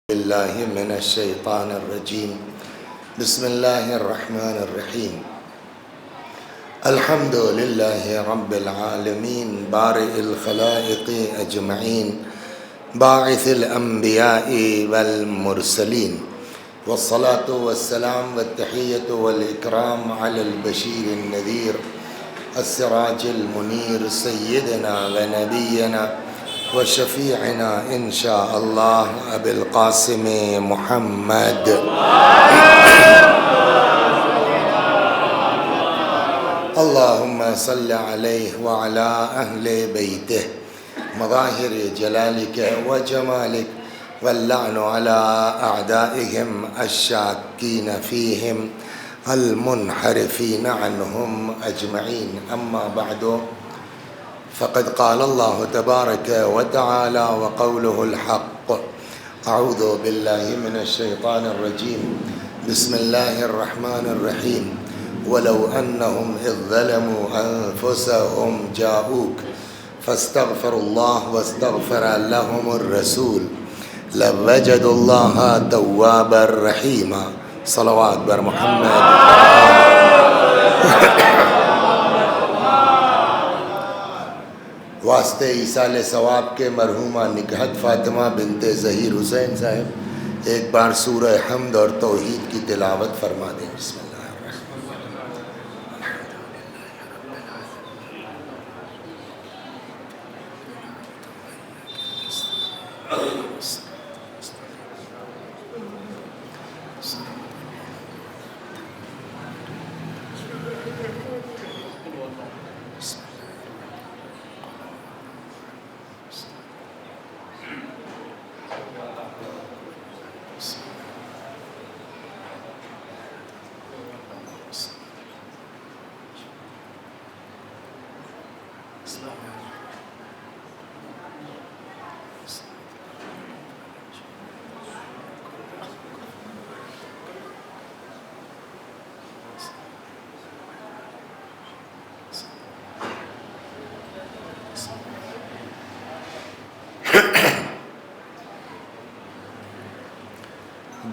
بالله من الشيطان الرجيم بسم الله الرحمن الرحيم الحمد لله رب العالمين بارئ الخلائق أجمعين باعث الأنبياء والمرسلين والصلاة والسلام والتحية والإكرام على البشير النذير السراج المنير سيدنا ونبينا وشفيعنا إن شاء الله أبي القاسم محمد اللهم صل عليه وعلى أهل بيته مظاهر جلالك وجمالك واللعن على أعدائهم الشاكين فيهم المنحرفين عنهم أجمعين أما بعد فقد قال الله تبارك وتعالى وقوله الحق أعوذ بالله من الشيطان الرجيم بسم الله الرحمن الرحيم ولو أنهم إذ ظلموا أنفسهم جاءوك فاستغفروا الله واستغفر لهم الرسول لوجدوا الله توابا رحيما صلوات بر محمد واسطے ایصال ثواب کے مرحومہ نکہت فاطمہ بنت ظہیر حسین صاحب ایک بار سورہ حمد اور توحید کی تلاوت فرما دیں. بسم اللہ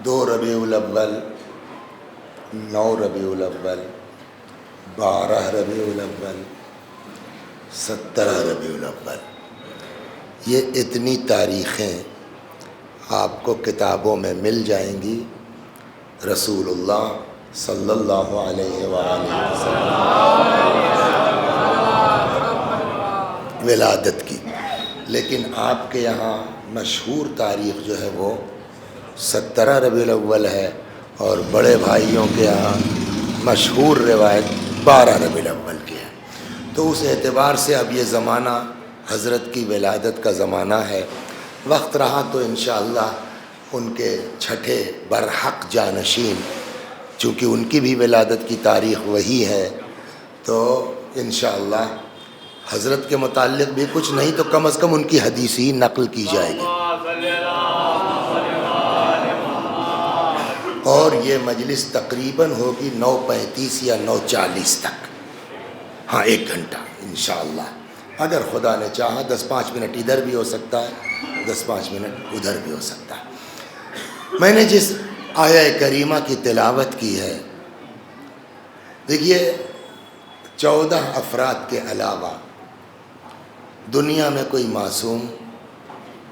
دو ربیع الاول 9 ربیع الاول 12 ربیع الاول 17 ربیع الاول یہ اتنی تاریخیں آپ کو کتابوں میں مل جائیں گی رسول اللہ صلی اللہ علیہ وآلہ وسلم ولادت کی، لیکن آپ کے یہاں مشہور تاریخ جو ہے وہ 17 ربیع الاول ہے، اور بڑے بھائیوں کے یہاں مشہور روایت 12 ربیع الاول کی ہے. تو اس اعتبار سے اب یہ زمانہ حضرت کی ولادت کا زمانہ ہے. وقت رہا تو انشاءاللہ ان کے چھٹے برحق جانشین، چونکہ ان کی بھی ولادت کی تاریخ وہی ہے، تو انشاءاللہ حضرت کے متعلق بھی کچھ نہیں تو کم از کم ان کی حدیث ہی نقل کی جائے گی. اور یہ مجلس تقریباً ہوگی 9:35 یا 9:40 تک، ہاں 1 گھنٹہ انشاءاللہ. اگر خدا نے چاہا 10-5 منٹ ادھر بھی ہو سکتا ہے، 10-5 منٹ ادھر بھی ہو سکتا ہے. میں نے جس آیہ کریمہ کی تلاوت کی ہے، دیکھیے 14 افراد کے علاوہ دنیا میں کوئی معصوم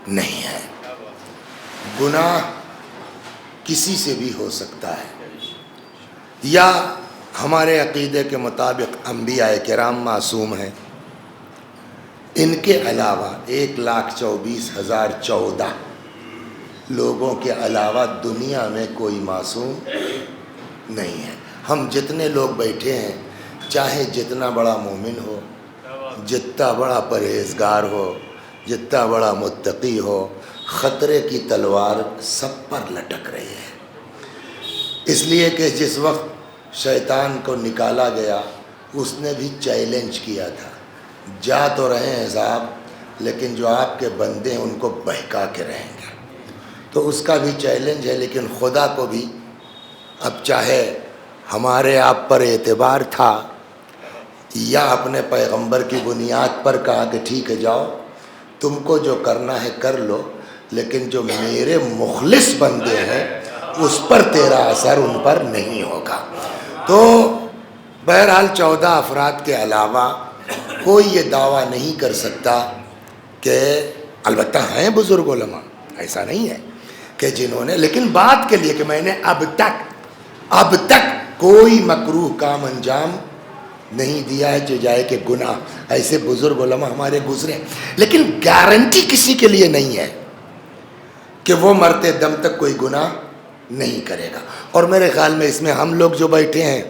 نہیں ہے. گناہ کسی سے بھی ہو سکتا ہے، یا ہمارے عقیدے کے مطابق انبیاء کرام معصوم ہیں. ان کے علاوہ 1,24,014 لوگوں کے علاوہ دنیا میں کوئی معصوم نہیں ہے. ہم جتنے لوگ بیٹھے ہیں، چاہے جتنا بڑا مومن ہو، جتنا بڑا پرہیزگار ہو، جتنا بڑا متقی ہو، خطرے کی تلوار سب پر لٹک رہی ہے. اس لیے کہ جس وقت شیطان کو نکالا گیا، اس نے بھی چیلنج کیا تھا، جا تو رہے ہیں صاحب، لیکن جو آپ کے بندے ہیں ان کو بہکا کے رہیں گے. تو اس کا بھی چیلنج ہے. لیکن خدا کو بھی اب چاہے ہمارے آپ پر اعتبار تھا یا اپنے پیغمبر کی بنیاد پر کہا کہ ٹھیک ہے جاؤ، تم کو جو کرنا ہے کر لو، لیکن جو میرے مخلص بندے ہیں اس پر تیرا اثر ان پر نہیں ہوگا۔ تو بہرحال 14 افراد کے علاوہ کوئی یہ دعویٰ نہیں کر سکتا کہ، البتہ ہیں بزرگ علماء، ایسا نہیں ہے کہ جنہوں نے، لیکن بات کے لیے کہ میں نے اب تک کوئی مکروہ کام انجام نہیں دیا ہے جو جائے کہ گناہ، ایسے بزرگ علماء ہمارے گزرے، لیکن گارنٹی کسی کے لیے نہیں ہے کہ وہ مرتے دم تک کوئی گناہ نہیں کرے گا۔ اور میرے خیال میں اس میں ہم لوگ جو بیٹھے ہیں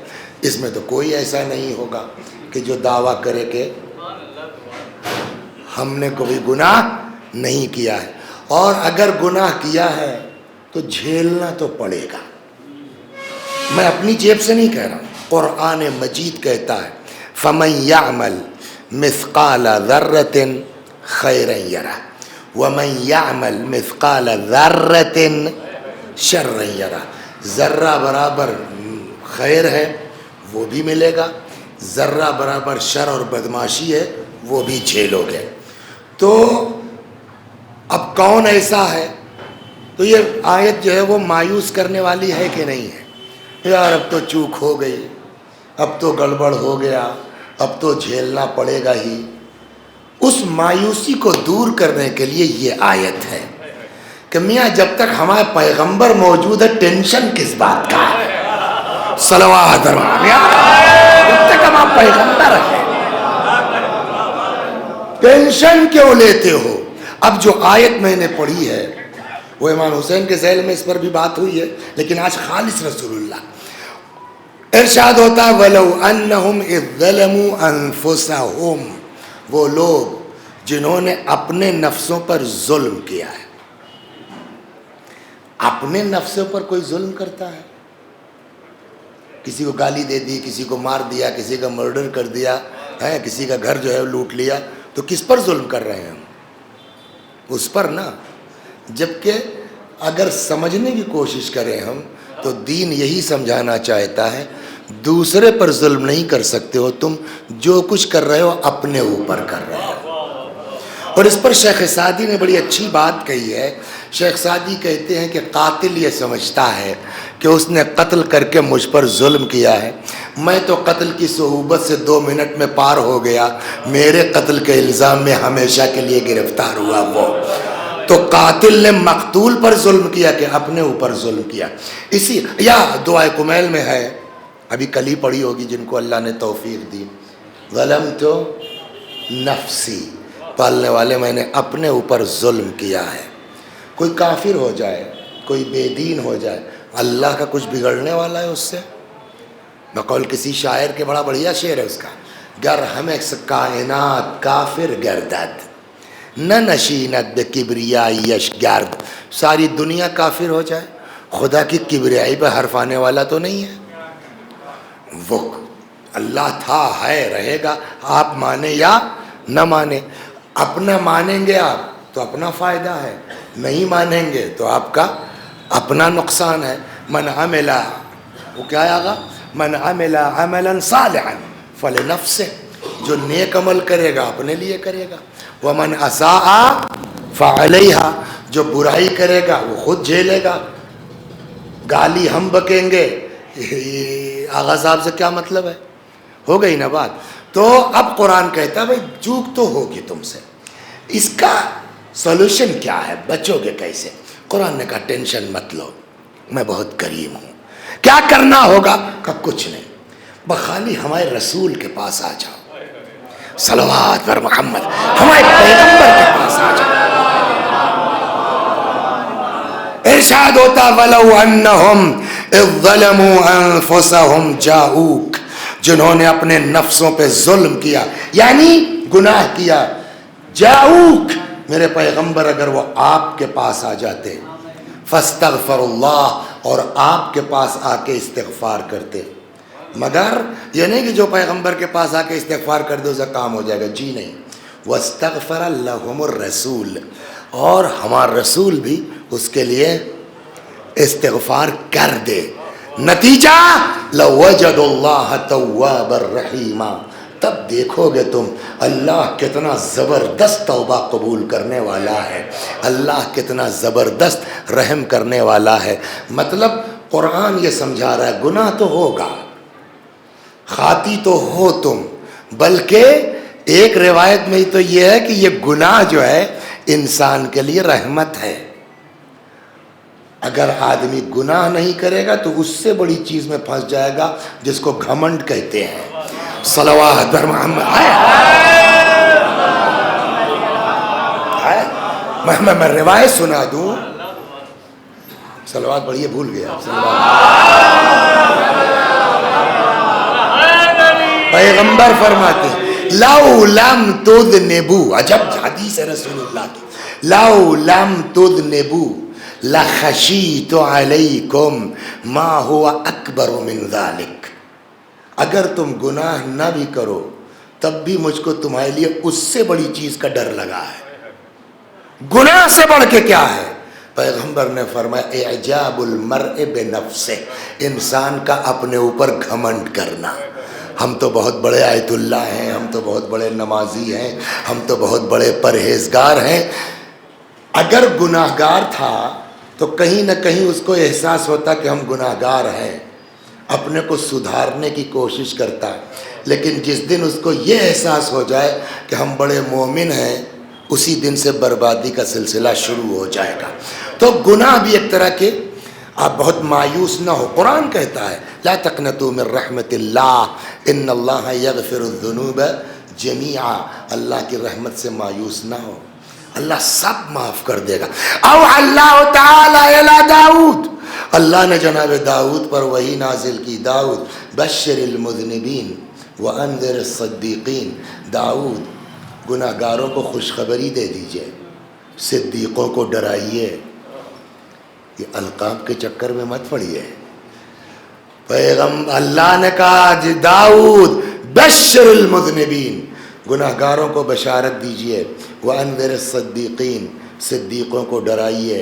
اس میں تو کوئی ایسا نہیں ہوگا کہ جو دعویٰ کرے کہ ہم نے کوئی گناہ نہیں کیا ہے، اور اگر گناہ کیا ہے تو جھیلنا تو پڑے گا۔ میں اپنی جیب سے نہیں کہہ رہا ہوں، قرآن مجید کہتا ہے فَمَن يَعْمَلْ مِثْقَالَ ذَرَّةٍ خَيْرًا يَرَهُ وَمَن يَعْمَلْ مِثْقَالَ ذَرَّةٍ شَرًّا يَرَهُ۔ ذرہ برابر خیر ہے وہ بھی ملے گا، ذرہ برابر شر اور بدماشی ہے وہ بھی جھیلو گے۔ تو اب کون ایسا ہے؟ تو یہ آیت جو ہے وہ مایوس کرنے والی ہے کہ نہیں ہے؟ یار اب تو چوک ہو گئی، اب تو گڑبڑ ہو گیا، اب تو جھیلنا پڑے گا ہی۔ اس مایوسی کو دور کرنے کے لیے یہ آیت ہے کہ میاں جب تک ہمارے پیغمبر موجود ہے ٹینشن کس بات کا ہے؟ صلوات جب تک ہمارا پیغمبر ہے ٹینشن کیوں لیتے ہو؟ اب جو آیت میں نے پڑھی ہے وہ امام حسین کے ذیل میں اس پر بھی بات ہوئی ہے، لیکن آج خالص رسول اللہ ارشاد ہوتا ہے وَلَوْ أَنَّهُمْ إِذْ ظَلَمُوا أَنفُسَهُمْ، وہ لوگ جنہوں نے اپنے نفسوں پر ظلم کیا ہے۔ اپنے نفسوں پر کوئی ظلم کرتا ہے؟ کسی کو گالی دے دی، کسی کو مار دیا، کسی کا مرڈر کر دیا ہے، کسی کا گھر جو ہے لوٹ لیا، تو کس پر ظلم کر رہے ہیں ہم؟ اس پر نا۔ جبکہ اگر سمجھنے کی کوشش کریں ہم تو دین یہی سمجھانا چاہتا ہے دوسرے پر ظلم نہیں کر سکتے ہو، تم جو کچھ کر رہے ہو اپنے اوپر کر رہے ہو۔ اور اس پر شیخ سعدی نے بڑی اچھی بات کہی ہے۔ شیخ سعدی کہتے ہیں کہ قاتل یہ سمجھتا ہے کہ اس نے قتل کر کے مجھ پر ظلم کیا ہے، میں تو قتل کی صحوبت سے 2 منٹ میں پار ہو گیا، میرے قتل کے الزام میں ہمیشہ کے لیے گرفتار ہوا وہ۔ تو قاتل نے مقتول پر ظلم کیا کہ اپنے اوپر ظلم کیا۔ اسی یا دعائے کمیل میں ہے، ابھی کل ہی پڑھی ہوگی جن کو اللہ نے توفیق دی، ظلمت نفسی، پالنے والے میں نے اپنے اوپر ظلم کیا ہے۔ کوئی کافر ہو جائے، کوئی بے دین ہو جائے، اللہ کا کچھ بگڑنے والا ہے اس سے؟ بقول کسی شاعر کے، بڑا بڑھیا شعر ہے اس کا، گر ہمیں کائنات کافر گردد نہ نشینت بے کبریائی یش گرد، ساری دنیا کافر ہو جائے خدا کی کبریائی پہ حرف آنے والا تو نہیں ہے۔ وہ اللہ تھا، ہے، رہے گا، آپ مانیں یا نہ مانیں۔ اپنا مانیں گے آپ تو اپنا فائدہ ہے، نہیں مانیں گے تو آپ کا اپنا نقصان ہے۔ من عمل، وہ کیا آگا، من عمل عملا صالحا فلنفسہ، جو نیک عمل کرے گا اپنے لیے کرے گا، ومن اساء فعلیہا، جو برائی کرے گا وہ خود جھیلے گا۔ گالی ہم بکیں گے، آغا صاحب سے کیا مطلب ہے؟ ہو گئی نا بات۔ تو اب قرآن کہتا ہے بھائی چوک تو ہوگی تم سے، اس کا سولوشن کیا ہے، بچو گے کیسے؟ قرآن نے کہا ٹینشن مت لو، میں بہت کریم ہوں۔ کیا کرنا ہوگا؟ کہ کچھ نہیں، بخالی ہمارے رسول کے پاس آ جاؤ، صلوات پر محمد، ہمارے پیغمبر کے پاس آ جاؤ۔ ارشاد ہوتا وَلَوْ أَنَّهُمْ إِذْ ظَلَمُوا أَنفُسَهُمْ جَاءُوكَ، جنہوں نے اپنے نفسوں پہ ظلم کیا یعنی گناہ کیا، جاؤک، میرے پیغمبر اگر وہ آپ کے پاس آ جاتے، فاستغفر اللہ، اور آپ کے پاس آ کے استغفار کرتے، مگر یہ نہیں کہ جو پیغمبر کے پاس آ کے استغفار کر دے اسے کام ہو جائے گا، جی نہیں، واستغفر لهم الرسول، اور ہمارا رسول بھی اس کے لیے استغفار کر دے، نتیجہ لوجد اللہ توابا رحیما، تب دیکھو گے تم اللہ کتنا زبردست توبہ قبول کرنے والا ہے، اللہ کتنا زبردست رحم کرنے والا ہے۔ مطلب قرآن یہ سمجھا رہا ہے گناہ تو ہوگا، خاطی تو ہو تم، بلکہ ایک روایت میں تو یہ ہے کہ یہ گناہ جو ہے انسان کے لیے رحمت ہے۔ اگر آدمی گناہ نہیں کرے گا تو اس سے بڑی چیز میں پھنس جائے گا جس کو گھمنڈ کہتے ہیں۔ صلوات بر محمد میں روایت سنا دوں، صلوات پڑھیے، بھول گیا۔ پیغمبر فرماتے ہیں لو لم تذنبوا، عجب حدیث ہے رسول اللہ کی، لو لم تذنبوا لخشیت علیکم ما هو اکبر من ذلک، اگر تم گناہ نہ بھی کرو تب بھی مجھ کو تمہارے لیے اس سے بڑی چیز کا ڈر لگا ہے۔ گناہ سے بڑھ کے کیا ہے؟ پیغمبر نے فرمایا اعجاب المرء بنفسہ، انسان کا اپنے اوپر گھمنڈ کرنا۔ ہم تو بہت بڑے آیت اللہ ہیں، ہم تو بہت بڑے نمازی ہیں، ہم تو بہت بڑے پرہیزگار ہیں۔ اگر گناہ گار تھا تو کہیں نہ کہیں اس کو احساس ہوتا کہ ہم گناہ گار ہیں، اپنے کو سدھارنے کی کوشش کرتا ہے۔ لیکن جس دن اس کو یہ احساس ہو جائے کہ ہم بڑے مومن ہیں، اسی دن سے بربادی کا سلسلہ شروع ہو جائے گا۔ تو گناہ بھی ایک طرح کے، آپ بہت مایوس نہ ہو، قرآن کہتا ہے لا تقنطوا من رحمت اللہ ان اللہ یغفر الذنوب جمیعا، اللہ کی رحمت سے مایوس نہ ہو، اللہ سب معاف کر دے گا۔ او اللہ تعالی الی داؤد، اللہ نے جناب داؤد پر وحی نازل کی، داؤد بشر المذنبین وانذر الصدیقین، داؤد گناہ گاروں کو خوشخبری دے دیجئے، صدیقوں کو ڈرائیے۔ یہ القاب کے چکر میں مت پڑیے۔ پیغمبر اللہ نے کہا جی داؤد بشر المذنبین، گناہ گاروں کو بشارت دیجئے، وانذر الصدیقین، صدیقوں کو ڈرائیے۔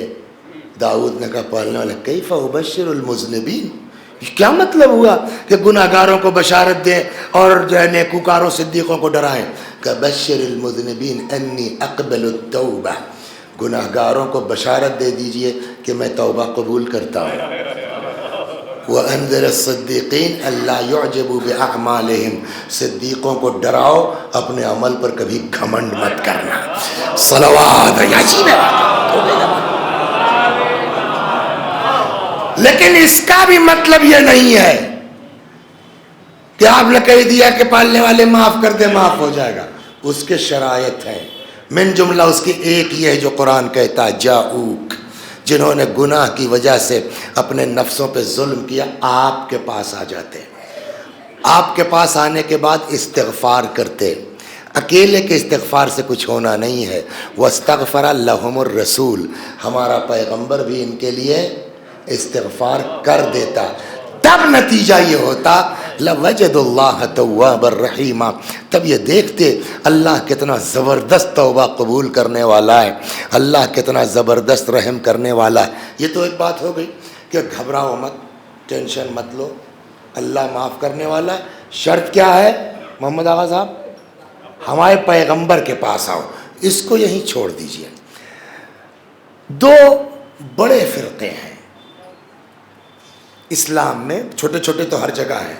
داؤد نے کہا پڑھنے والا کیف ابشر المذنبین، کیا مطلب ہوا کہ گناہ گاروں کو بشارت دیں اور جو ہے نیکوکاروں صدیقوں کو ڈرائیں؟ کہ بشر المذنبین انی اقبل التوبہ، گناہ گاروں کو بشارت دے دیجئے کہ میں توبہ قبول کرتا ہوں۔ وَأَنذِرَ الصَّدِّقِينَ أَلَّا يُعْجَبُوا بِأَعْمَالِهِمْ، صدیقوں کو ڈراؤ اپنے عمل پر کبھی گھمنڈ مت کرنا۔ صلوات یاسین۔ لیکن اس کا بھی مطلب یہ نہیں ہے کہ آپ نے کہہ دیا کہ پالنے والے معاف کر دے معاف ہو جائے گا، اس کے شرائط ہیں۔ من جملہ اس کی ایک یہ ہے جو قرآن کہتا ہے جاؤک، جنہوں نے گناہ کی وجہ سے اپنے نفسوں پہ ظلم کیا آپ کے پاس آ جاتے، آپ کے پاس آنے کے بعد استغفار کرتے۔ اکیلے کے استغفار سے کچھ ہونا نہیں ہے، وَاسْتَغْفَرَ لَهُمُ الرَّسُولُ، ہمارا پیغمبر بھی ان کے لیے استغفار کر دیتا، تب نتیجہ یہ ہوتا لَوَجَدُ اللَّهَ تَوَّابًا رَحِيمًا، تب یہ دیکھتے اللہ کتنا زبردست توبہ قبول کرنے والا ہے، اللہ کتنا زبردست رحم کرنے والا ہے۔ یہ تو ایک بات ہو گئی کہ گھبراؤ مت، ٹینشن مت لو، اللہ معاف کرنے والا ہے۔ شرط کیا ہے محمد آغا صاحب؟ ہمارے پیغمبر کے پاس آؤ، اس کو یہیں چھوڑ دیجئے۔ دو بڑے فرقے ہیں اسلام میں، چھوٹے چھوٹے تو ہر جگہ ہیں،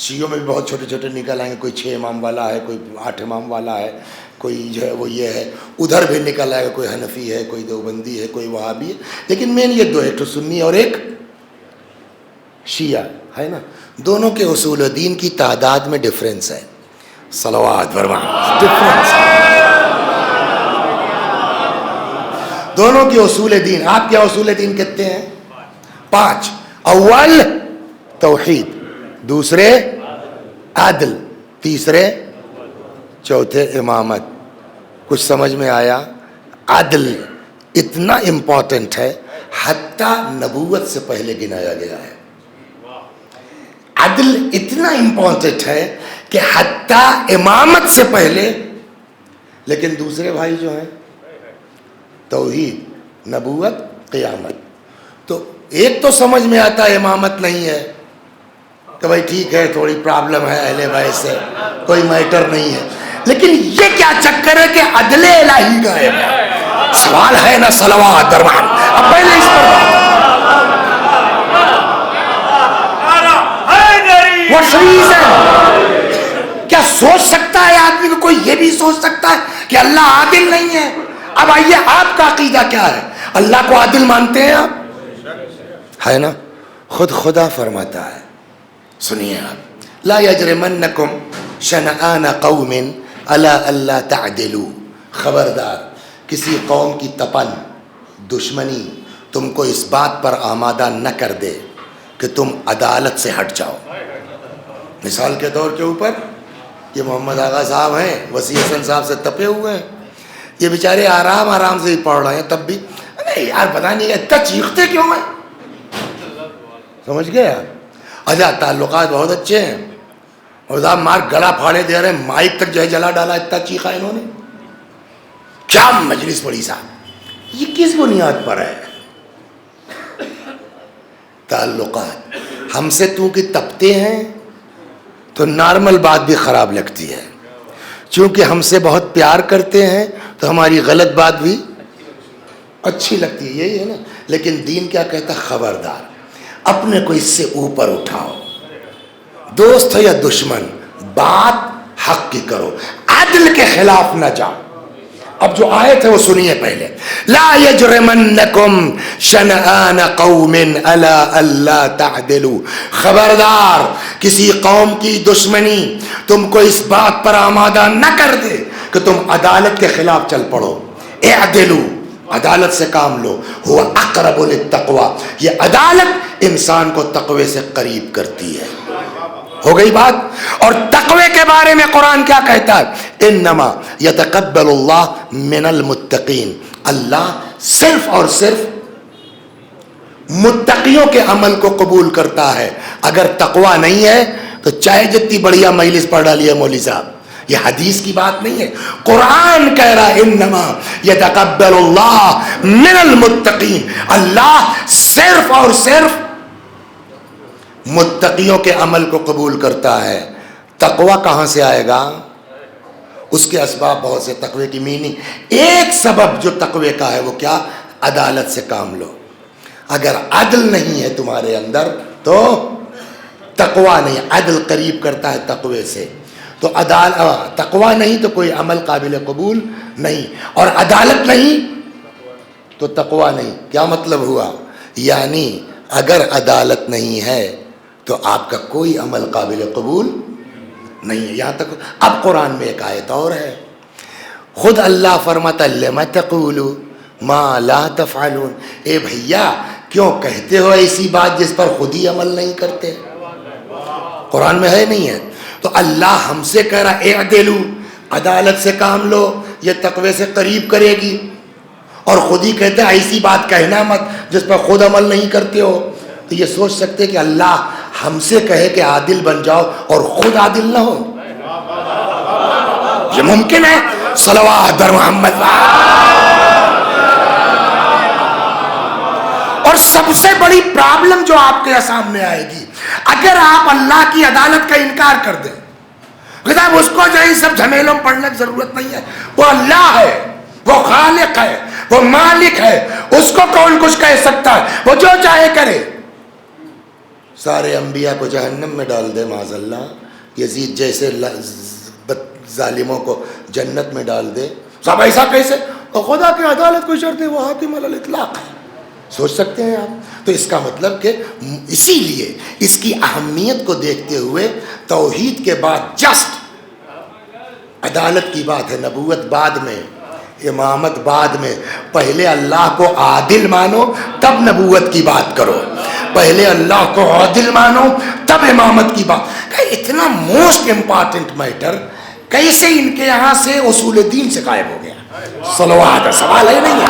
شیعوں میں بھی بہت چھوٹے چھوٹے نکل آئیں گے، کوئی 6 امام والا ہے، کوئی 8 امام والا ہے، کوئی جو ہے وہ یہ ہے، ادھر بھی نکل آئے گا، کوئی حنفی ہے، کوئی دیوبندی ہے، کوئی وہابی ہے، لیکن مین یہ دو، ایک تو سنی اور ایک شیعہ ہے نا۔ دونوں کے اصول دین کی تعداد میں ڈفرینس ہے، صلوات فرمائیں، ڈفرینس ہے دونوں کے اصول دین۔ آپ کے اصول دین کتنے ہیں؟ 5۔ اول توحید، دوسرے عدل، تیسرے چوتھے امامت۔ کچھ سمجھ میں آیا؟ عدل اتنا امپورٹنٹ ہے حتیٰ نبوت سے پہلے گنایا گیا ہے۔ عدل اتنا امپورٹنٹ ہے کہ حتیٰ امامت سے پہلے، لیکن دوسرے بھائی جو ہیں توحید، نبوت، قیامت، تو ایک تو سمجھ میں آتا ہے امامت نہیں ہے کہ بھائی ٹھیک ہے تھوڑی پرابلم ہے اہل بیت سے، کوئی میٹر نہیں ہے. لیکن یہ کیا چکر ہے کہ عدل الہی غائب ہے؟ سوال ہے نا صلوات درمان. اب پہلے اس پر واٹ ریزن؟ کیا سوچ سکتا ہے آدمی کو کوئی یہ بھی سوچ سکتا ہے کہ اللہ عادل نہیں ہے؟ اب آئیے آپ کا عقیدہ کیا ہے؟ اللہ کو عادل مانتے ہیں آپ؟ ہے نا. خود خدا فرماتا ہے, سنیے آپ, لا یجرمنکم شنآن قوم علی الا تعدلوا. خبردار کسی قوم کی تپن دشمنی تم کو اس بات پر آمادہ نہ کر دے کہ تم عدالت سے ہٹ جاؤ. مثال کے طور کے اوپر یہ محمد آغا صاحب ہیں, وسیع حسن صاحب سے تپے ہوئے ہیں, یہ بیچارے آرام سے ہی پڑھ رہے ہیں, تب بھی یار پتہ نہیں اتنا چیختے کیوں ہیں. سمجھ گئے آپ؟ اچھا تعلقات بہت اچھے ہیں, اور صاحب مار گلا پھاڑے دے رہے ہیں, مائک تک جو ہے جلا ڈالا, اتنا چیخا انہوں نے. کیا مجلس پڑی صاحب, یہ کس بنیاد پر ہے؟ تعلقات. ہم سے تو کہ تپتے ہیں تو نارمل بات بھی خراب لگتی ہے, چونکہ ہم سے بہت پیار کرتے ہیں تو ہماری غلط بات بھی اچھی لگتی ہے, یہی ہے نا. لیکن دین کیا کہتا ہے؟ خبردار اپنے کو اس سے اوپر اٹھاؤ, دوست ہو یا دشمن, بات حق کی کرو, عدل کے خلاف نہ جاؤ. اب جو آیت ہے وہ سنیے پہلے, لا یجرمنکم شنآن قوم علی الا تعدلوا. خبردار کسی قوم کی دشمنی تم کو اس بات پر آمادہ نہ کر دے کہ تم عدالت کے خلاف چل پڑو. اعدلوا, عدالت سے کام لو. ہوا اقرب للتقوی, یہ عدالت انسان کو تقوی سے قریب کرتی ہے. ہو گئی بات. اور تقوی کے بارے میں قرآن کیا کہتا ہے؟ انما یتقبل اللہ من المتقین. اللہ صرف اور صرف متقیوں کے عمل کو قبول کرتا ہے. اگر تقوی نہیں ہے تو چاہے جتنی بڑھیا مجلس پڑھ ڈالیے مولوی صاحب, یہ حدیث کی بات نہیں ہے, قرآن کہہ رہا ہے انما یتقبل اللہ من المتقین. اللہ صرف اور صرف متقیوں کے عمل کو قبول کرتا ہے. تقوی کہاں سے آئے گا؟ اس کے اسباب بہت سے. تقوی کی میننگ, ایک سبب جو تقوی کا ہے وہ کیا؟ عدالت سے کام لو. اگر عدل نہیں ہے تمہارے اندر تو تقوی نہیں. عدل قریب کرتا ہے تقوی سے, تو تقوی نہیں تو کوئی عمل قابل قبول نہیں, اور عدالت نہیں تو تقوی نہیں. کیا مطلب ہوا؟ یعنی اگر عدالت نہیں ہے تو آپ کا کوئی عمل قابل قبول نہیں ہے. یہاں تک. اب قرآن میں ایک آیت اور ہے, خود اللہ فرماتا لم تقولوا ما لا تفعلون. اے بھیا کیوں کہتے ہو ایسی بات جس پر خود ہی عمل نہیں کرتے؟ قرآن میں ہے نہیں ہے. تو اللہ ہم سے کہہ رہا اعدلوا, عدالت سے کام لو, یہ تقوی سے قریب کرے گی, اور خود ہی کہتے ہیں ایسی بات کہنا مت جس پر خود عمل نہیں کرتے ہو. تو یہ سوچ سکتے کہ اللہ ہم سے کہے کہ عادل بن جاؤ اور خود عادل نہ ہو؟ یہ ممکن ہے؟ صلوات بر محمد. اور سب سے بڑی پرابلم جو آپ کے سامنے آئے گی, اگر آپ اللہ کی عدالت کا انکار کر دیں, صاحب اس کو جو ہے سب جھمیلوں میں پڑھنے کی ضرورت نہیں ہے, وہ اللہ ہے, وہ خالق ہے, وہ مالک ہے, اس کو کون کچھ کہہ سکتا ہے, وہ جو چاہے کرے. سارے انبیاء کو جہنم میں ڈال دے معاذ اللہ, یزید جیسے ظالموں کو جنت میں ڈال دے, صاحب ایسا کیسے؟ اور خدا کی عدالت کو شرط ہے, وہ حاکم علی الاطلاق ہے. سوچ سکتے ہیں آپ؟ تو اس کا مطلب کہ اسی لیے اس کی اہمیت کو دیکھتے ہوئے توحید کے بعد جسٹ عدالت کی بات ہے, نبوت بعد میں, امامت بعد میں. پہلے اللہ کو عادل مانو تب نبوت کی بات کرو, پہلے اللہ کو عادل مانو تب امامت کی بات. کہ اتنا موسٹ امپارٹنٹ میٹر کیسے ان کے یہاں سے اصول دین سے غائب ہو گیا؟ صلوات. سوال ہے نہیں ہے,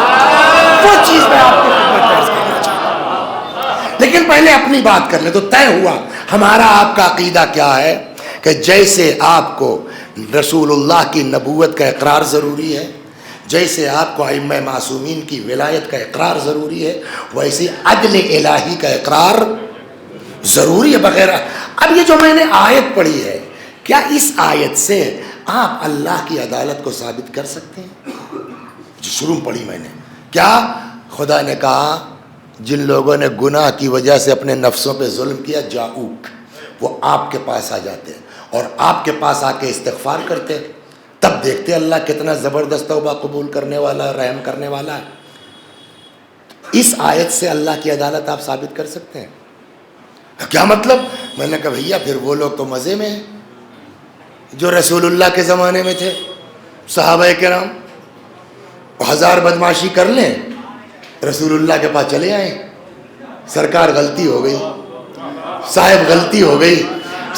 وہ چیز میں آپ کو پیش کرنا چاہتا ہوں. لیکن پہلے اپنی بات کر لیں تو طے ہوا ہمارا آپ کا عقیدہ کیا ہے, کہ جیسے آپ کو رسول اللہ کی نبوت کا اقرار ضروری ہے, جیسے آپ کو ائمہ معصومین کی ولایت کا اقرار ضروری ہے, ویسے عدل الہی کا اقرار ضروری ہے. بغیر اب یہ جو میں نے آیت پڑھی ہے, کیا اس آیت سے آپ اللہ کی عدالت کو ثابت کر سکتے ہیں؟ جو شروع پڑھی میں نے، کیا خدا نے کہا جن لوگوں نے گناہ کی وجہ سے اپنے نفسوں پہ ظلم کیا، جاؤک، وہ آپ کے پاس آ جاتے ہیں اور آپ کے پاس آ کے استغفار کرتے، تب دیکھتے اللہ کتنا زبردست توبہ قبول کرنے والا، رحم کرنے والا ہے۔ اس آیت سے اللہ کی عدالت آپ ثابت کر سکتے ہیں؟ کیا مطلب؟ میں نے کہا بھیا پھر وہ لوگ تو مزے میں ہیں جو رسول اللہ کے زمانے میں تھے، صحابہ کرام 1000 بدماشی کر لیں، رسول اللہ کے پاس چلے آئیں، سرکار غلطی ہو گئی، صاحب غلطی ہو گئی،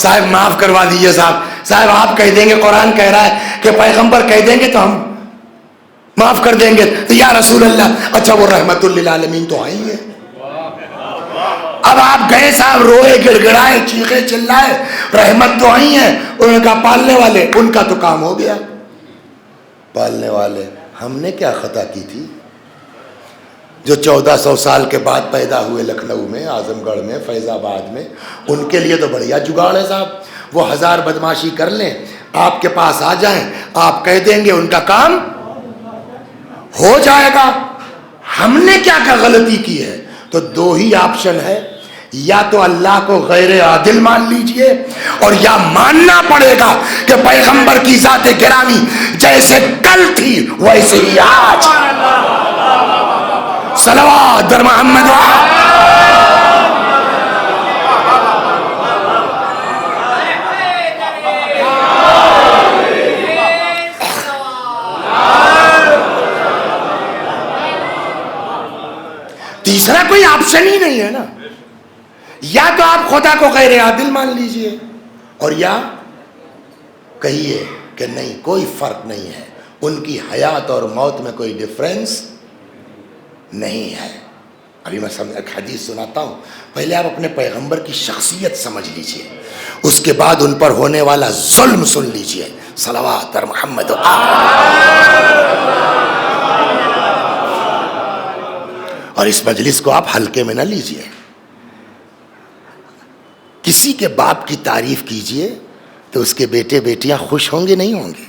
صاحب معاف کروا دیجئے، صاحب آپ کہہ دیں گے قرآن کہہ رہا ہے کہ پیغمبر کہہ دیں گے تو ہم معاف کر دیں گے، تو یا رسول اللہ اچھا وہ رحمت للعالمین تو آئی ہے۔ اب آپ گئے صاحب، روئے گڑ گڑائے چیخے چلائے، رحمت تو آئی ہیں، انہوں نے کہا پالنے والے، ان کا تو کام ہو گیا۔ پالنے والے ہم نے کیا خطا کی تھی جو 1400 سال کے بعد پیدا ہوئے لکھنؤ میں، اعظم گڑھ میں، فیض آباد میں؟ ان کے لیے تو بڑھیا جگاڑ ہے صاحب، وہ 1000 بدماشی کر لیں، آپ کے پاس آ جائیں، آپ کہہ دیں گے، ان کا کام ہو جائے گا۔ ہم نے کیا غلطی کی ہے؟ تو 2 ہی آپشن ہے، یا تو اللہ کو غیر عادل مان لیجئے، اور یا ماننا پڑے گا کہ پیغمبر کی ذات گرامی جیسے کل تھی ویسے ہی آج۔ صلوات در محمد تیسرا کوئی آپشن ہی نہیں ہے نا۔ یا تو آپ خدا کو غیر عادل مان لیجئے، اور یا کہیے کہ نہیں کوئی فرق نہیں ہے، ان کی حیات اور موت میں کوئی ڈفرنس نہیں ہے۔ ابھی میں ایک حدیث سناتا ہوں، پہلے آپ اپنے پیغمبر کی شخصیت سمجھ لیجئے، اس کے بعد ان پر ہونے والا ظلم سن لیجئے۔ صلوات در محمد اور اس مجلس کو آپ ہلکے میں نہ لیجئے۔ کسی کے باپ کی تعریف کیجئے تو اس کے بیٹے بیٹیاں خوش ہوں گے نہیں ہوں گے؟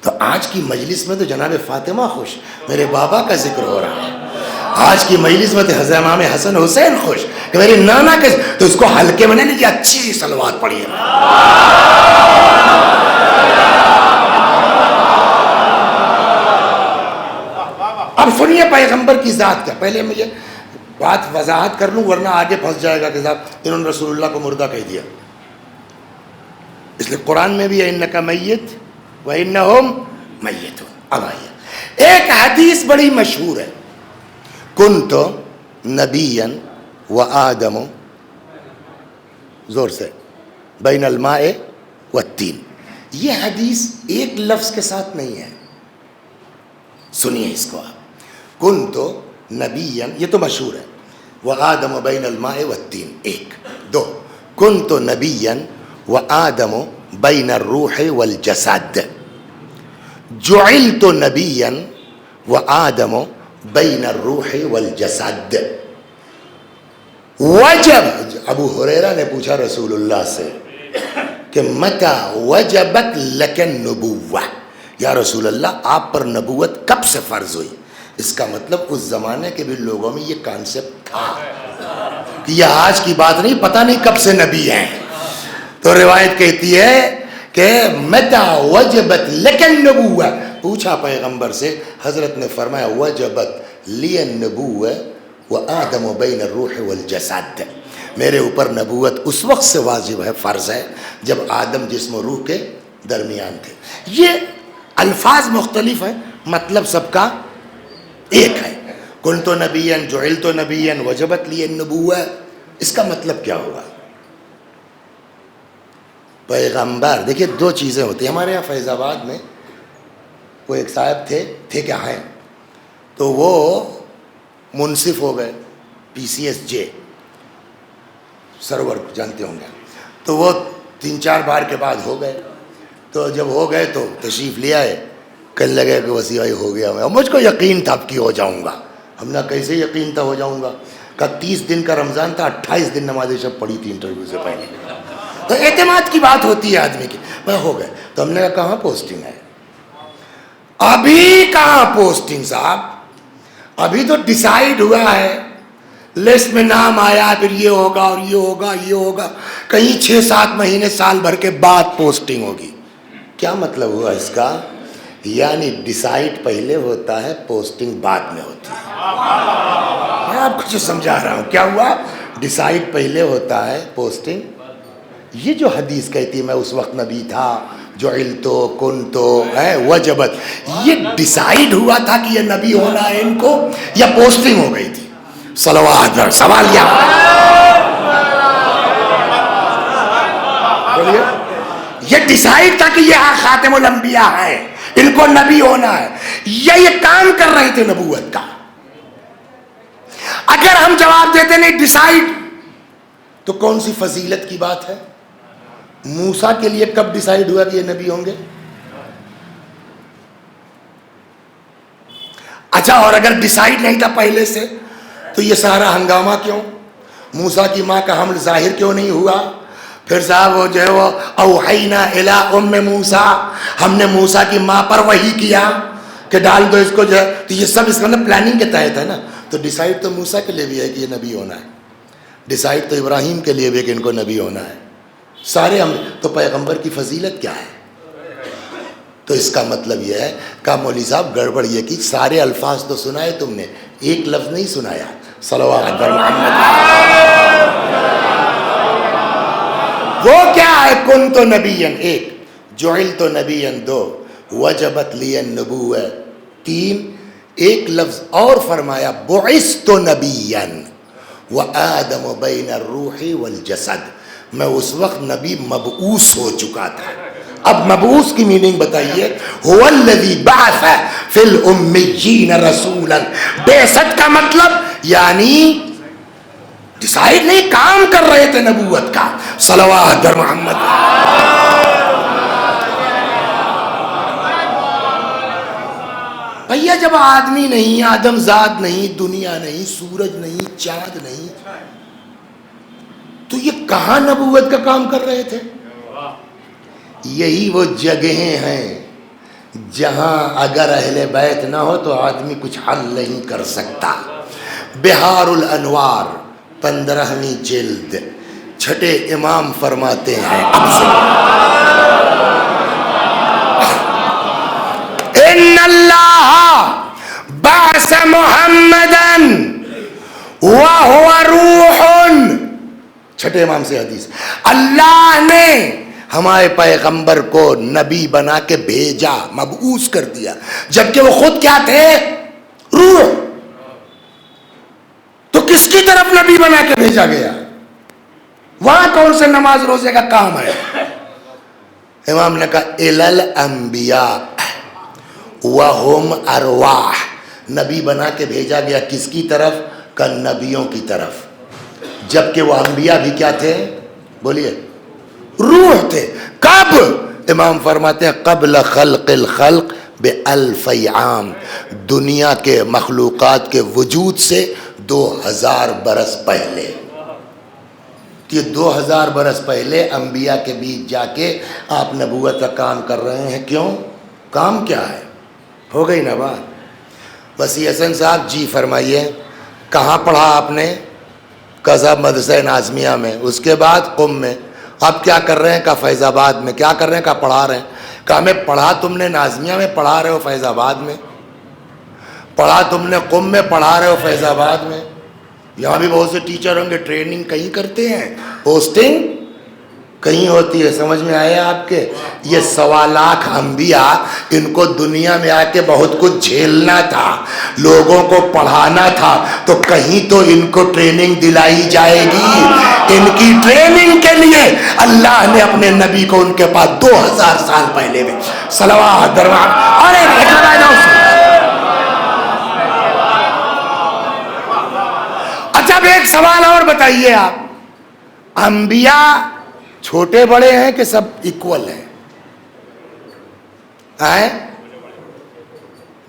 تو آج کی مجلس میں تو جناب فاطمہ خوش، میرے بابا کا ذکر ہو رہا ہے۔ آج کی مجلس میں تو حضرت امام حسن حسین خوش کہ میرے نانا کے، تو اس کو ہلکے میں نہیں لیجئے، اچھی سی صلوات پڑھیے۔ اب سنیے پیغمبر کی ذات کا، پہلے مجھے بات وضاحت کر لوں ورنہ آگے پھنس جائے گا کہ صاحب انہوں نے رسول اللہ کو مردہ کہہ دیا۔ اس لیے قرآن میں بھی ہے انک میت وانہم میتون۔ اب آئیے، ایک حدیث بڑی مشہور ہے، کنت نبیا وآدم، زور سے، بین الماء والتین۔ یہ حدیث ایک لفظ کے ساتھ نہیں ہے، سنیے اس کو آپ۔ کنت نبیا، یہ تو مشہور ہے، وآدم بین الماء والتین، 1 2، کنت نبیا وآدم بین الروح والجسد، جعلت نبیا وآدم بین الروح والجسد۔ وجب، ابو ہریرہ نے پوچھا رسول اللہ سے کہ متى وجبت لک النبوہ، یا رسول اللہ آپ پر نبوت کب سے فرض ہوئی؟ اس کا مطلب اس زمانے کے بھی لوگوں میں یہ کانسیپٹ تھا کہ یہ آج کی بات نہیں، پتہ نہیں کب سے نبی ہیں۔ تو روایت کہتی ہے کہ متى وجبت لک النبوہ، پوچھا پیغمبر سے، حضرت نے فرمایا وجبت لی النبوہ وآدم بین الروح والجسد، میرے اوپر نبوت اس وقت سے واجب ہے، فرض ہے، جب آدم جسم و روح کے درمیان تھے۔ یہ الفاظ مختلف ہیں، مطلب سب کا ایک ہے۔ کنت نبیا، جعلت نبیا، وجبت لی النبوہ، اس کا مطلب کیا ہوگا؟ پیغمبر، دیکھیے 2 چیزیں ہوتی ہیں ہمارے یہاں فیض آباد میں، وہ ایک صاحب تھے کیا ہیں، تو وہ منصف ہو گئے، PCSJ سرور جانتے ہوں گے، تو وہ 3-4 بار کے بعد ہو گئے، تو جب ہو گئے تو تشریف لے آئے، کہنے لگے کہ وسیع ہو گیا میں، اور مجھ کو یقین تھا اب کی ہو جاؤں گا۔ ہم نے کیسے یقین تھا ہو جاؤں گا؟ کہ 30 دن کا رمضان تھا، 28 دن نماز شب پڑھی تھی انٹرویو سے پہلے، تو اعتماد کی بات ہوتی ہے آدمی کی. میں ہو گئے تو ہم نے کہا کہاں پوسٹنگ ہے؟ ابھی کہاں پوسٹنگ صاحب؟ ابھی تو ڈیسائیڈ ہوا ہے, لسٹ میں نام آیا, پھر یہ ہوگا اور یہ ہوگا یہ ہوگا, کہیں 6-7 مہینے سال بھر کے بعد پوسٹنگ ہوگی. کیا مطلب ہوا اس کا؟ یعنی ڈیسائیڈ پہلے ہوتا ہے, پوسٹنگ بعد میں ہوتی ہے. میں آپ کو جو سمجھا رہا ہوں, کیا ہوا؟ ڈیسائیڈ پہلے ہوتا ہے, پوسٹنگ. یہ جو حدیث کہتی ہے میں اس وقت نبی تھا, جعلتو کنتو وجبت, یہ ڈیسائیڈ ہوا تھا کہ یہ نبی ہونا ہے ان کو, یا پوسٹنگ ہو گئی تھی؟ صلوات. سوال یہ بولیے, یہ ڈیسائیڈ تھا کہ یہ خاتم الانبیاء ہے, ان کو نبی ہونا ہے, یا یہ کام کر رہے تھے نبوت کا؟ اگر ہم جواب دیتے نہیں ڈیسائیڈ, تو کون سی فضیلت کی بات ہے؟ موسیٰ کے لیے کب ڈیسائیڈ ہوا کہ یہ نبی ہوں گے؟ اچھا, اور اگر ڈیسائیڈ نہیں تھا پہلے سے تو یہ سارا ہنگامہ کیوں؟ موسیٰ کی ماں کا حمل ظاہر کیوں نہیں ہوا؟ پھر صاحب وہ جو ہے وہ اوحینا الی ام موسیٰ, ہم نے موسیٰ کی ماں پر وحی کیا کہ ڈال دو اس کو جو ہے, تو یہ سب اس کا پلاننگ کے تحت ہے نا. تو ڈیسائیڈ تو موسیٰ کے لیے بھی ہے کہ یہ نبی ہونا ہے, ڈیسائیڈ تو ابراہیم کے لیے بھی ہے کہ ان کو نبی ہونا ہے. سارے ہم تو پیغمبر کی فضیلت کیا ہے؟ تو اس کا مطلب یہ ہے کہ مولوی صاحب گڑبڑ یہ کہ سارے الفاظ تو سنائے تم نے, ایک لفظ نہیں سنایا. صلوات بر محمد. وہ کیا ہے؟ کنت نبیا 1, جعلت نبیا 2, وجبت لی النبوۃ 3, ایک لفظ اور فرمایا بعثت نبیا وآدم بین الروح والجسد, میں اس وقت نبی مبعوث ہو چکا تھا. اب مبعوث کی میننگ بتائیے. هو الذی بعث فی الامیین رسولا, بعثت کا مطلب یعنی ڈیسائیڈ نہیں, کام کر رہے تھے نبوت کا. صلوات در محمد. بھیا جب آدمی نہیں, آدم ذات نہیں, دنیا نہیں, سورج نہیں, چاند نہیں, تو یہ کہاں نبوت کا کام کر رہے تھے؟ یہی وہ جگہیں ہیں جہاں اگر اہل بیت نہ ہو تو آدمی کچھ حل نہیں کر سکتا. بہار الانوار 15ویں جلد, چھٹے امام فرماتے ہیں, ان اللہ بعث محمدا وهو روح. چھٹے امام سے حدیث, اللہ نے ہمارے پیغمبر کو نبی بنا کے بھیجا, مبعوث کر دیا, جبکہ وہ خود کیا تھے؟ روح. تو کس کی طرف نبی بنا کے بھیجا گیا؟ وہاں کون سے نماز روزے کا کام ہے؟ امام نے کہا الل انبیاء وہم ارواح, نبی بنا کے بھیجا گیا کس کی طرف؟ کہ نبیوں کی طرف, جبکہ وہ انبیاء بھی کیا تھے؟ بولیے, روح تھے. کب؟ امام فرماتے ہیں قبل خلق الخلق بألف عام, دنیا کے مخلوقات کے وجود سے 2000 برس پہلے. یہ 2000 برس پہلے انبیاء کے بیچ جا کے آپ نبوت کا کام کر رہے ہیں. کیوں؟ کام کیا ہے؟ ہو گئی نا بات. وسیع حسن صاحب جی فرمائیے, کہاں پڑھا آپ نے؟ قذا مدرسہ نازمیہ میں, اس کے بعد قم میں. آپ کیا کر رہے ہیں؟ کہا فیض آباد میں. کیا کر رہے ہیں؟ کہا پڑھا رہے ہیں. کہا میں پڑھا تم نے نازمیہ میں, پڑھا رہے ہو فیض آباد میں. پڑھا تم نے قم میں, پڑھا رہے ہو فیض آباد میں. یہاں بھی بہت سے ٹیچر ہوں گے, ٹریننگ کہیں کرتے ہیں, پوسٹنگ کہیں ہوتی ہے. سمجھ میں آئے آپ کے؟ یہ 1.25 لاکھ انبیاء, ان کو دنیا میں آ کے بہت کچھ جھیلنا تھا, لوگوں کو پڑھانا تھا, تو کہیں تو ان کو ٹریننگ دلائی جائے گی. ان کی ٹریننگ کے لیے اللہ نے اپنے نبی کو ان کے پاس 2000 سال پہلے میں. صلوات دربار. اور اچھا ایک سوال اور بتائیے آپ, انبیاء چھوٹے بڑے ہیں کہ سب ایکول ہیں؟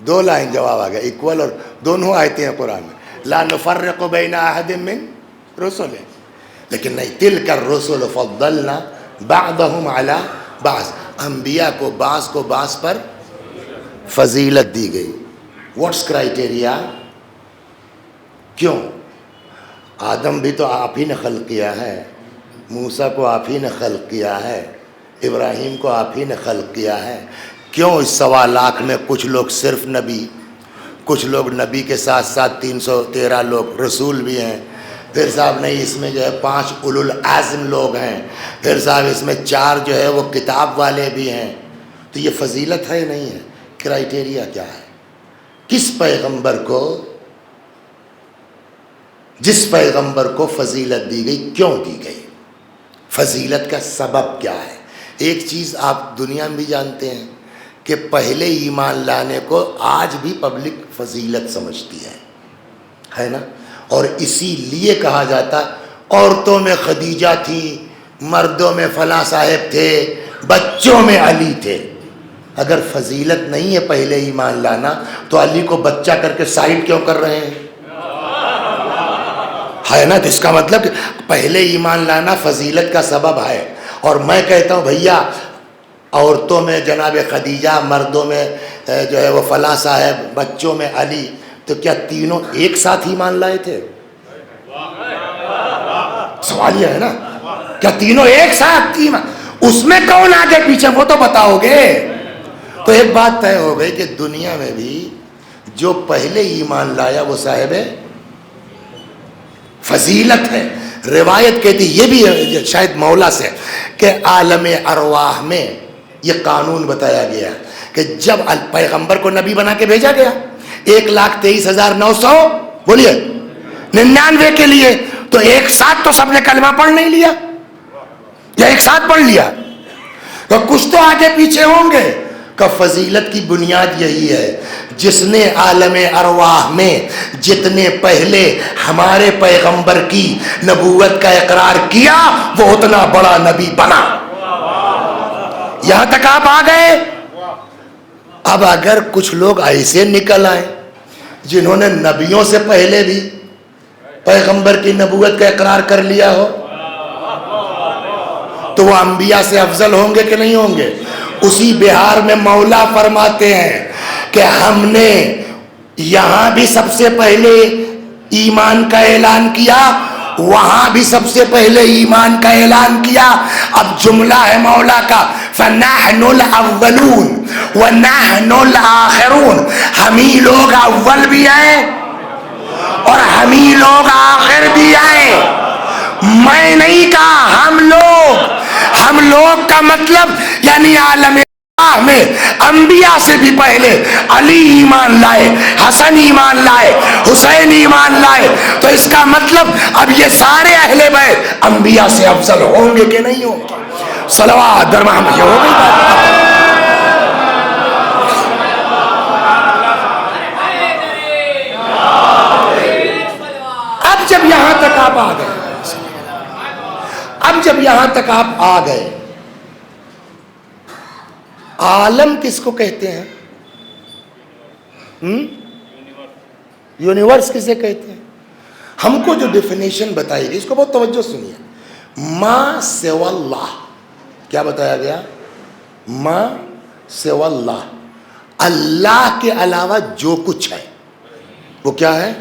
2 لائن جواب آ گیا, ایکول, اور دونوں آیتیں ہیں قرآن میں, لا نفرق بین احد من رسل. لیکن نہیں, تلک الرسل فضلنا بعضهم علی بعض، انبیاء کو بعض پر فضیلت دی گئی. What's criteria? کیوں؟ آدم بھی تو آپ ہی نے خلق کیا ہے، موسیٰ کو آپ ہی نے خلق کیا ہے، ابراہیم کو آپ ہی نے خلق کیا ہے. کیوں اس 1.25 لاکھ میں کچھ لوگ صرف نبی، کچھ لوگ نبی کے ساتھ ساتھ 313 لوگ رسول بھی ہیں، پھر صاحب نہیں اس میں جو ہے 5 اولو العزم لوگ ہیں، پھر صاحب اس میں 4 جو ہے وہ کتاب والے بھی ہیں. تو یہ فضیلت ہے نہیں ہے؟ کرائٹیریا کیا ہے؟ کس پیغمبر کو، جس پیغمبر کو فضیلت دی گئی کیوں دی گئی؟ فضیلت کا سبب کیا ہے؟ ایک چیز آپ دنیا میں بھی جانتے ہیں کہ پہلے ایمان لانے کو آج بھی پبلک فضیلت سمجھتی ہے نا؟ اور اسی لیے کہا جاتا عورتوں میں خدیجہ تھی، مردوں میں فلاں صاحب تھے، بچوں میں علی تھے. اگر فضیلت نہیں ہے پہلے ایمان لانا تو علی کو بچہ کر کے سائڈ کیوں کر رہے ہیں؟ ہے نا؟ تو اس کا مطلب کہ پہلے ایمان لانا فضیلت کا سبب ہے. اور میں کہتا ہوں بھیا عورتوں میں جناب خدیجہ، مردوں میں جو ہے وہ فلاں صاحب، بچوں میں علی، تو کیا تینوں ایک ساتھ ایمان لائے تھے؟ سوال یہ ہے نا، کیا تینوں ایک ساتھ تھی؟ اس میں کون آگے پیچھے وہ تو بتاؤ گے. تو ایک بات طے ہو گئی کہ دنیا میں بھی جو پہلے ایمان لایا وہ صاحب فضیلت ہے. روایت کہتی یہ بھی ہے شاید مولا سے کہ عالم ارواح میں یہ قانون بتایا گیا کہ جب پیغمبر کو نبی بنا کے بھیجا گیا 1,23,900 بولیے 99 کے لیے، تو ایک ساتھ تو سب نے کلمہ پڑھ نہیں لیا، یا ایک ساتھ پڑھ لیا؟ تو کچھ تو آگے پیچھے ہوں گے. کا فضیلت کی بنیاد یہی ہے، جس نے عالم ارواح میں جتنے پہلے ہمارے پیغمبر کی نبوت کا اقرار کیا وہ اتنا بڑا نبی بنا. یہاں تک آپ آ گئے. اب اگر کچھ لوگ ایسے نکل آئیں جنہوں نے نبیوں سے پہلے بھی پیغمبر کی نبوت کا اقرار کر لیا ہو تو وہ انبیاء سے افضل ہوں گے کہ نہیں ہوں گے؟ اسی بہار میں مولا فرماتے ہیں کہ ہم نے یہاں بھی سب سے پہلے ایمان کا اعلان کیا، وہاں بھی سب سے پہلے ایمان کا اعلان کیا. اب جملہ ہے مولا کا فَنَحْنُ الْأَوَّلُونَ وَنَحْنُ الْآخِرُونَ، ہم ہی لوگ اول بھی ہیں اور ہم ہی لوگ آخر بھی ہیں. میں نہیں کہا ہم لوگ کا مطلب یعنی عالم میں انبیاء سے بھی پہلے علی ایمان لائے، حسن ایمان لائے، حسین ایمان لائے. تو اس کا مطلب اب یہ سارے اہل بیت انبیاء سے افضل ہوں گے کہ نہیں ہوں گے؟ صلوات در محمد. یہ ہو گئی بات. اب جب یہاں تک آپ آ گئے، عالم کس کو کہتے ہیں؟ یونیورس کسے کہتے ہیں؟ ہم کو جو ڈیفینیشن بتائی گئی اس کو بہت توجہ سنیے. ما سوى اللہ، کیا بتایا گیا؟ ما سوى اللہ، اللہ کے علاوہ جو کچھ ہے وہ کیا ہے؟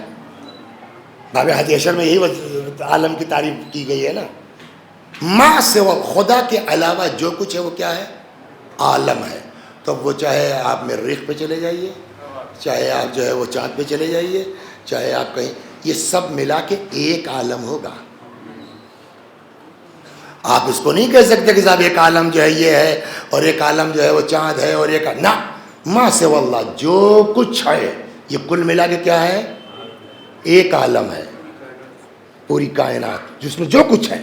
باب حدیث اشر میں یہی عالم کی تعریف کی گئی ہے نا. ما سوى، خدا کے علاوہ جو کچھ ہے وہ کیا ہے؟ عالم ہے. تو وہ چاہے آپ مریخ پہ چلے جائیے، چاہے آپ جو ہے وہ چاند پہ چلے جائیے، چاہے آپ کہیں، یہ سب ملا کے ایک عالم ہوگا. آپ اس کو نہیں کہہ سکتے کہ صاحب ایک عالم جو ہے یہ ہے اور ایک عالم جو ہے وہ چاند ہے اور ایک نہ. ما سوى اللہ، جو کچھ ہے یہ کل ملا کے کیا ہے؟ ایک عالم ہے، پوری کائنات جس میں جو کچھ ہے.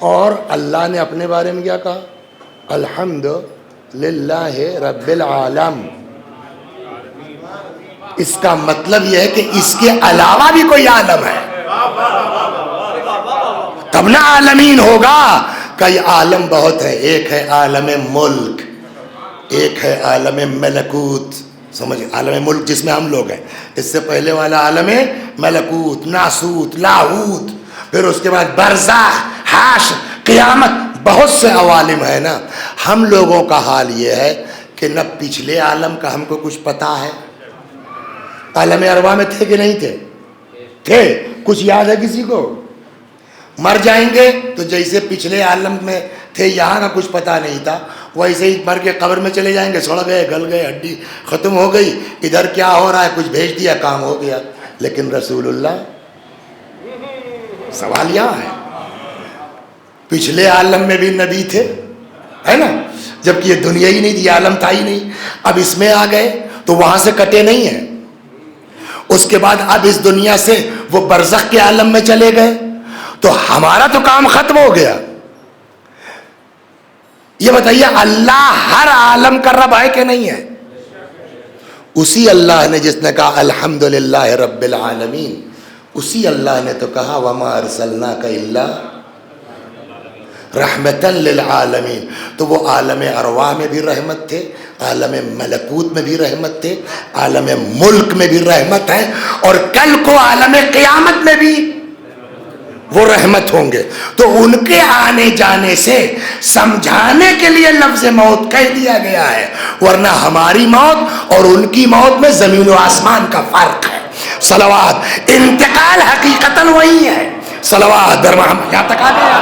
اور اللہ نے اپنے بارے میں کیا کہا؟ الحمد للہ رب العالم. اس کا مطلب یہ ہے کہ اس کے علاوہ بھی کوئی عالم ہے تب نہ عالمین ہوگا. کئی عالم بہت ہے، ایک ہے عالم ملک، ایک ہے عالم ملکوت. سمجھ، عالم ملک جس میں ہم لوگ ہیں، اس سے پہلے والا عالم ملکوت، ناسوت، لاہوت، پھر اس کے بعد برزخ، حشر، قیامت. بہت سے عوالم ہیں نا. ہم لوگوں کا حال یہ ہے کہ نہ پچھلے عالم کا ہم کو کچھ پتا ہے. عالم ارواح میں تھے کہ نہیں تھے؟ کچھ یاد ہے کسی کو؟ مر جائیں گے تو جیسے پچھلے عالم میں تھے یہاں کا کچھ پتہ نہیں تھا، ویسے ہی مر کے قبر میں چلے جائیں گے، سڑ گئے، گل گئے، ہڈی ختم ہو گئی، ادھر کیا ہو رہا ہے کچھ بھیج دیا، کام ہو گیا. لیکن رسول اللہ، سوال یہاں ہے، پچھلے عالم میں بھی نبی تھے، ہے نا، جبکہ یہ دنیا ہی نہیں تھی، عالم تھا ہی نہیں. اب اس میں آ گئے تو وہاں سے کٹے نہیں ہیں. اس کے بعد اب اس دنیا سے وہ برزخ کے عالم میں چلے گئے تو ہمارا تو کام ختم ہو گیا. یہ بتائیے اللہ ہر عالم کا رب ہے کہ نہیں ہے؟ اسی اللہ نے جس نے کہا الحمدللہ رب العالمین، اسی اللہ نے تو کہا وما ارسلناک الا رحمتا للعالمین. تو وہ عالم ارواح میں بھی رحمت تھے، عالم ملکوت میں بھی رحمت تھے، عالم ملک میں بھی رحمت ہے، اور کل کو عالم قیامت میں بھی وہ رحمت ہوں گے. تو ان کے آنے جانے سے سمجھانے کے لیے لفظ موت کہہ دیا گیا ہے، ورنہ ہماری موت اور ان کی موت میں زمین و آسمان کا فرق ہے. صلوات، انتقال حقیقتاً وہی ہے. صلوات در محمد. یہاں تک آ گئے؟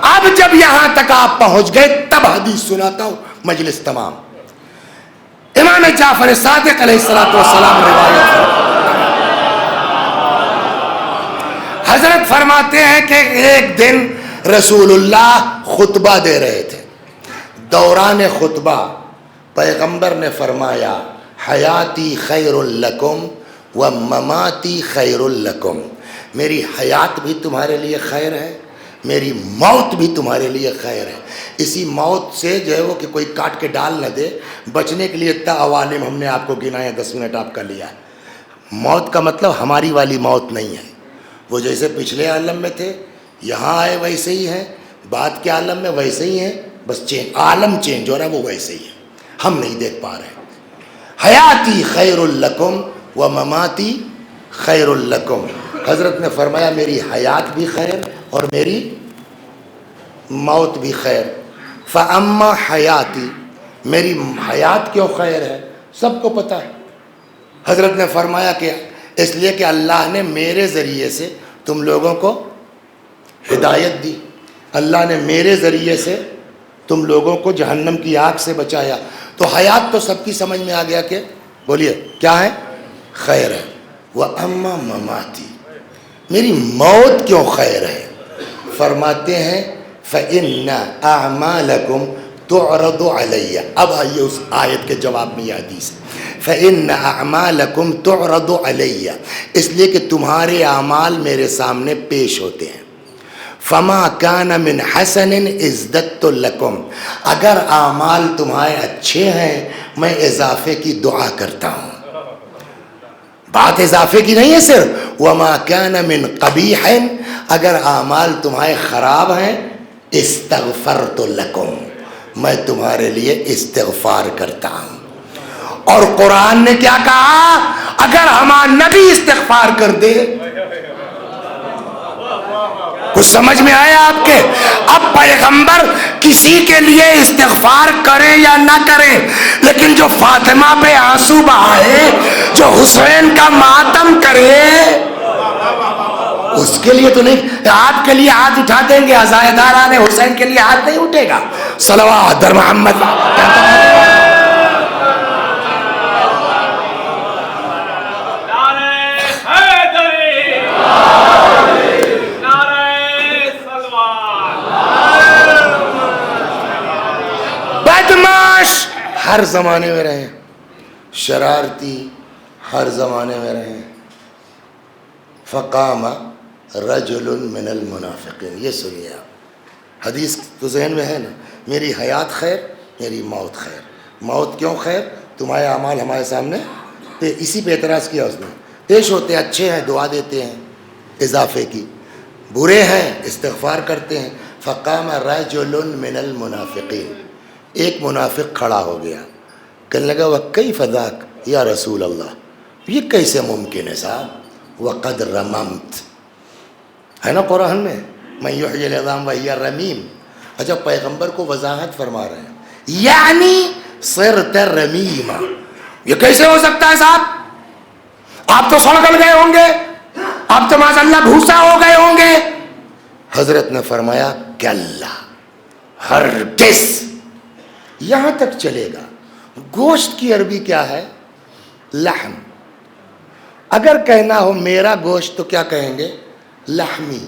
اب جب یہاں تک آپ پہنچ گئے تب حدیث سناتا ہوں، مجلس تمام. امام جعفر صادق علیہ السلام روایت ہے، حضرت فرماتے ہیں کہ ایک دن رسول اللہ خطبہ دے رہے تھے. دوران خطبہ پیغمبر نے فرمایا حیاتی خیر لکم و مماتی خیر لکم، میری حیات بھی تمہارے لیے خیر ہے، میری موت بھی تمہارے لیے خیر ہے. اسی موت سے جو ہے وہ کہ کوئی کاٹ کے ڈال نہ دے، بچنے کے لیے اتنا عوالم ہم نے آپ کو گنایا، 10 منٹ آپ کا لیا. موت کا مطلب ہماری والی موت نہیں ہے، وہ جیسے پچھلے عالم میں تھے یہاں آئے ویسے ہی ہیں، بعد کے عالم میں ویسے ہی ہیں، بس عالم چینج ہو رہا ہے، وہ ویسے ہی ہے، ہم نہیں دیکھ پا رہے. حیاتی خیر لکم و مماتی خیر لکم، حضرت نے فرمایا میری حیات بھی خیر اور میری موت بھی خیر. فاما حیاتی، میری حیات کیوں خیر ہے سب کو پتہ ہے. حضرت نے فرمایا کہ اس لیے کہ اللہ نے میرے ذریعے سے تم لوگوں کو ہدایت دی، اللہ نے میرے ذریعے سے تم لوگوں کو جہنم کی آگ سے بچایا. تو حیات تو سب کی سمجھ میں آ گیا کہ بولیے کیا ہے؟ خیر ہے. وَأَمَّا مَمَاتِي، میری موت کیوں خیر ہے؟ فرماتے ہیں فَإِنَّ أَعْمَالَكُمْ تُعْرَضُ عَلَيَّ. اب آئیے اس آیت کے جواب میں یہ حدیث ہے. فَإِنَّ أَعْمَالَكُمْ تُعْرَضُ عَلَيَّ، اس لیے کہ تمہارے اعمال میرے سامنے پیش ہوتے ہیں. فَمَا كَانَ مِنْ حَسَنٍ ازْدَدْتُ لَكُمْ، اگر اعمال تمہارے اچھے ہیں میں اضافے کی دعا کرتا ہوں. بات اضافے کی نہیں ہے صرف، وَمَا كَانَ مِنْ قَبِيحٍ، اگر اعمال تمہارے خراب ہیں اسْتَغْفَرْتُ لَكُمْ، میں تمہارے لیے استغفار کرتا ہوں. اور قرآن نے کیا کہا؟ اگر ہمارا نبی استغفار کر دے، کچھ سمجھ میں آیا آپ کے؟ اب پیغمبر کسی کے لیے استغفار کرے یا نہ کرے، لیکن جو فاطمہ پہ آنسو بہائے، جو حسین کا ماتم کرے، اس کے لیے تو نہیں. آپ کے لیے ہاتھ اٹھا دیں گے، عزائداران حسین کے لیے ہاتھ نہیں اٹھے گا. صلوات در محمد. ہر زمانے میں رہے، شرارتی ہر زمانے میں رہے. فقام رجل من المنافقین، یہ سنیے آپ، حدیث تو ذہن میں ہے نا، میری حیات خیر میری موت خیر. موت کیوں خیر؟ تمہارے اعمال ہمارے سامنے اسی پہ اعتراض کیا اس نے، پیش ہوتے ہیں، اچھے ہیں دعا دیتے ہیں اضافے کی، برے ہیں استغفار کرتے ہیں. فقام رجل من المنافقین، ایک منافق کھڑا ہو گیا، کہنے لگا وَكَيْفَ ذَاكَ یا رسول اللہ، یہ کیسے ممکن ہے صاحب؟ وَقَدْ رَمَمْتَ، ہے نا قرآن میں، من یحیی العظام وہی رمیم. اچھا پیغمبر کو وضاحت فرما رہے ہیں، یعنی صرت رمیما. یہ کیسے ہو سکتا ہے صاحب؟ آپ تو سڑگل گئے ہوں گے، آپ تو ماذا اللہ بھوسا ہو گئے ہوں گے. حضرت نے فرمایا کہ اللہ ہرگز. یہاں تک چلے گا. گوشت کی عربی کیا ہے؟ لحم. اگر کہنا ہو میرا گوشت تو کیا کہیں گے؟ لحمی.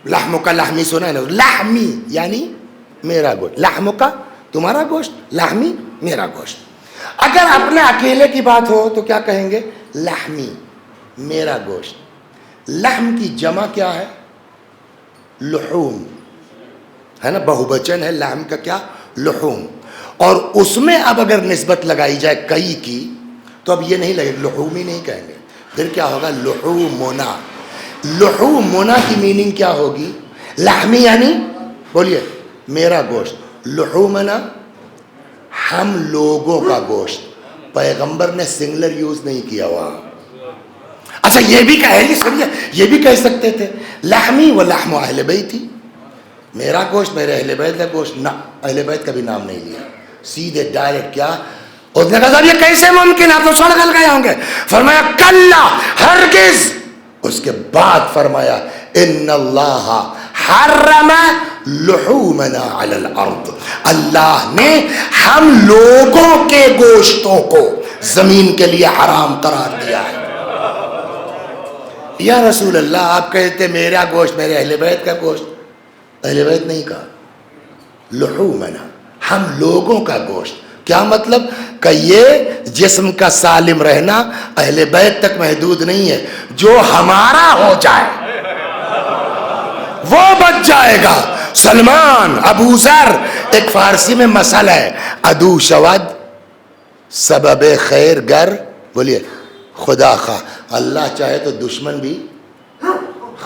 لحم کا لحمی سنا ہے نا، لحمی یعنی میرا گوشت. لحم کا تمہارا گوشت، لحمی میرا گوشت. اگر اپنے اکیلے کی بات ہو تو کیا کہیں گے؟ لحمی میرا گوشت. لحم کی جمع کیا ہے؟ لحوم ہے نا، بہوبچن ہے لحم کا کیا؟ لحوم. اور اس میں اب اگر نسبت لگائی جائے کئی کی تو اب یہ نہیں لگے، لحوم ہی نہیں کہیں گے. پھر کیا ہوگا؟ لحومنا. لحومنا کی میننگ کیا ہوگی؟ لحمی یعنی بولیے میرا گوشت، لحومنا ہم لوگوں کا گوشت. پیغمبر نے سنگلر یوز نہیں کیا وہاں. اچھا یہ بھی یہ بھی کہہ سکتے تھے لحمی و لحم اہل بیتی، میرا گوشت میرے اہل بیت کا گوشت. نہ، اہل بیت کا بھی نام نہیں لیا، سیدھے ڈائریکٹ کیا. اس نے کہا صاحب یہ کیسے ممکن، آپ تو سڑگل گئے ہوں گے. فرمایا کلا ہرگز. اس کے بعد فرمایا ان اللہ حرم لحومنا علی الارض، اللہ نے ہم لوگوں کے گوشتوں کو زمین کے لیے حرام قرار دیا ہے. یا رسول اللہ آپ کہتے میرا گوشت میرے اہل بیت کا گوشت. اہل بیت نہیں کہا، لحومنا ہم لوگوں کا گوشت. کیا مطلب؟ کہ یہ جسم کا سالم رہنا اہل بیت تک محدود نہیں ہے، جو ہمارا ہو جائے وہ بچ جائے گا. سلمان، ابو ذر، ایک فارسی میں مسئلہ ہے، ادو شود سبب خیر گر، بولیے خدا خواہ. اللہ چاہے تو دشمن بھی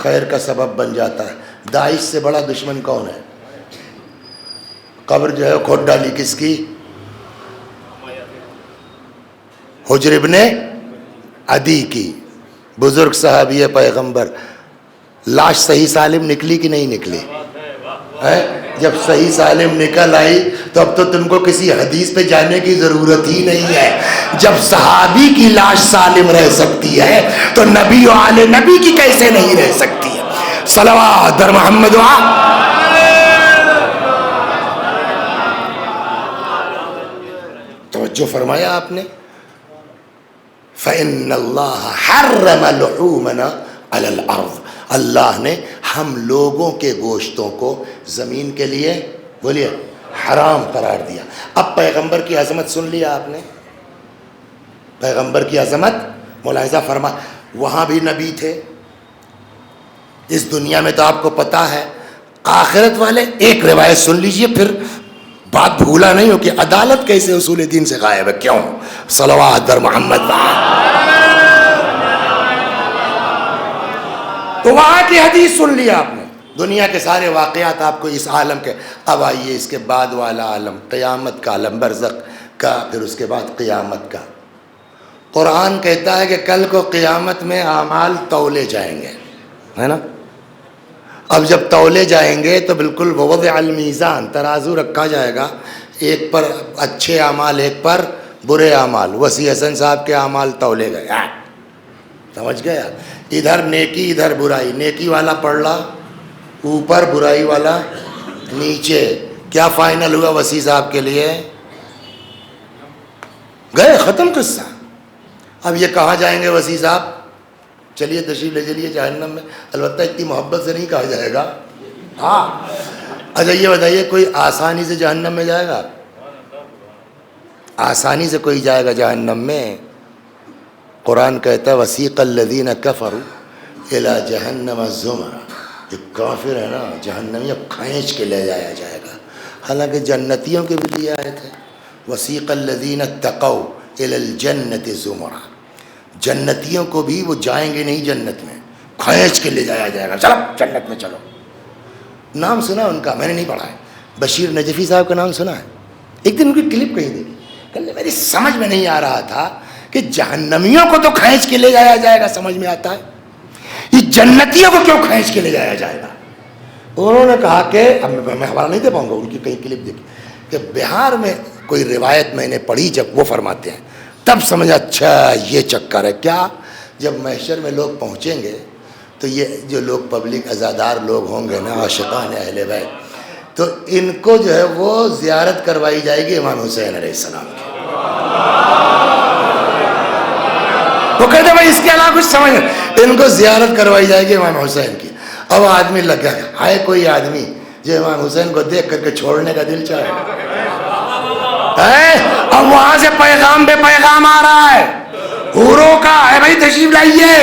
خیر کا سبب بن جاتا ہے. داعش سے بڑا دشمن کون ہے؟ قبر جو ہے کھود ڈالی کس کی؟ حجر ابن عدی کی، بزرگ صحابی پیغمبر. لاش صحیح سالم نکلی کہ نہیں نکلی؟ جب صحیح سالم نکل آئی تو اب تو تم کو کسی حدیث پہ جانے کی ضرورت ہی نہیں ہے. جب صحابی کی لاش سالم رہ سکتی ہے تو نبی و آل نبی کی کیسے نہیں رہ سکتی ہے؟ صلوات در محمد و توجہ فرمایا آپ نے. فَإِنَّ اللَّهَ حَرَّمَ لُحُومَنَا عَلَى الْأَرْضِ، اللہ نے ہم لوگوں کے گوشتوں کو زمین کے لیے بولیے حرام قرار دیا. اب پیغمبر کی عظمت سن لیا آپ نے، پیغمبر کی عظمت ملاحظہ فرما. وہاں بھی نبی تھے، اس دنیا میں تو آپ کو پتا ہے. آخرت والے ایک روایت سن لیجئے پھر بات بھولا نہیں ہو کہ عدالت کیسے اصول دین سے غائب ہے. کیوں؟ صلوات در محمد. تو وہاں کی حدیث سن لیا آپ نے، دنیا کے سارے واقعات آپ کو اس عالم کے. اب آئیے اس کے بعد والا عالم، قیامت کا عالم، برزخ کا، پھر اس کے بعد قیامت کا. قرآن کہتا ہے کہ کل کو قیامت میں اعمال تولے جائیں گے، ہے نا. اب جب تولے جائیں گے تو بالکل ووضع المیزان، ترازو رکھا جائے گا، ایک پر اچھے اعمال ایک پر برے اعمال. وسیع حسن صاحب کے اعمال تولے گئے، سمجھ گیا؟ ادھر نیکی ادھر برائی، نیکی والا پڑھلا اوپر، برائی والا نیچے. کیا فائنل ہوا وسیع صاحب کے لیے؟ گئے، ختم قصہ. اب یہ کہاں جائیں گے وسیع صاحب؟ چلیے تشریف لے چلیے جہنم میں. البتہ اتنی محبت سے نہیں کہا جائے گا. ہاں اچھا یہ بتائیے کوئی آسانی سے جہنم میں جائے گا؟ آسانی سے کوئی جائے گا جہنم میں؟ قرآن کہتا ہے وسیق الذین کفروا الی جہنم زمرا، جو کافر ہے نا جہنمیوں کھینچ کے لے جایا جائے گا. حالانکہ جنتیوں کے بھی لیے آئے تھے وسیق الذین اتقوا الی الجنۃ زمرا. جنتیوں کو بھی وہ جائیں گے نہیں جنت میں، کھینچ کے لے جایا جائے گا، چلو جنت میں چلو. نام سنا ان کا؟ میں نے نہیں پڑھا ہے. بشیر نجفی صاحب کا نام سنا ہے؟ ایک دن ان کی کلپ کہیں دیکھی، کل میری سمجھ میں نہیں آ رہا تھا کہ جہنمیوں کو تو کھینچ کے لے جایا جائے گا سمجھ میں آتا ہے, یہ جنتیوں کو کیوں کھینچ کے لے جایا جائے گا؟ انہوں نے کہا کہ اب میں حوالہ نہیں دے پاؤں گا, ان کی کئی کلپ دیکھی کہ بہار میں کوئی روایت میں نے پڑھی, جب وہ فرماتے ہیں تب سمجھا اچھا یہ چکر ہے کیا. جب محشر میں لوگ پہنچیں گے تو یہ جو لوگ پبلک عزادار لوگ ہوں گے نا, عاشقان اہل بیت, تو ان کو جو ہے وہ زیارت کروائی جائے گی امام حسین علیہ السلام کی. وہ کہتے بھائی اس کے علاوہ کچھ سمجھ نہیں, ان کو زیارت کروائی جائے گی امام حسین کی. اب آدمی لگ گیا ہے کوئی آدمی جو امام حسین کو دیکھ کر کے چھوڑنے کا دل چاہے, اب وہاں سے پیغام بے پیغام آ رہا ہے حوروں کا, ہے بھائی تشریف لائیے,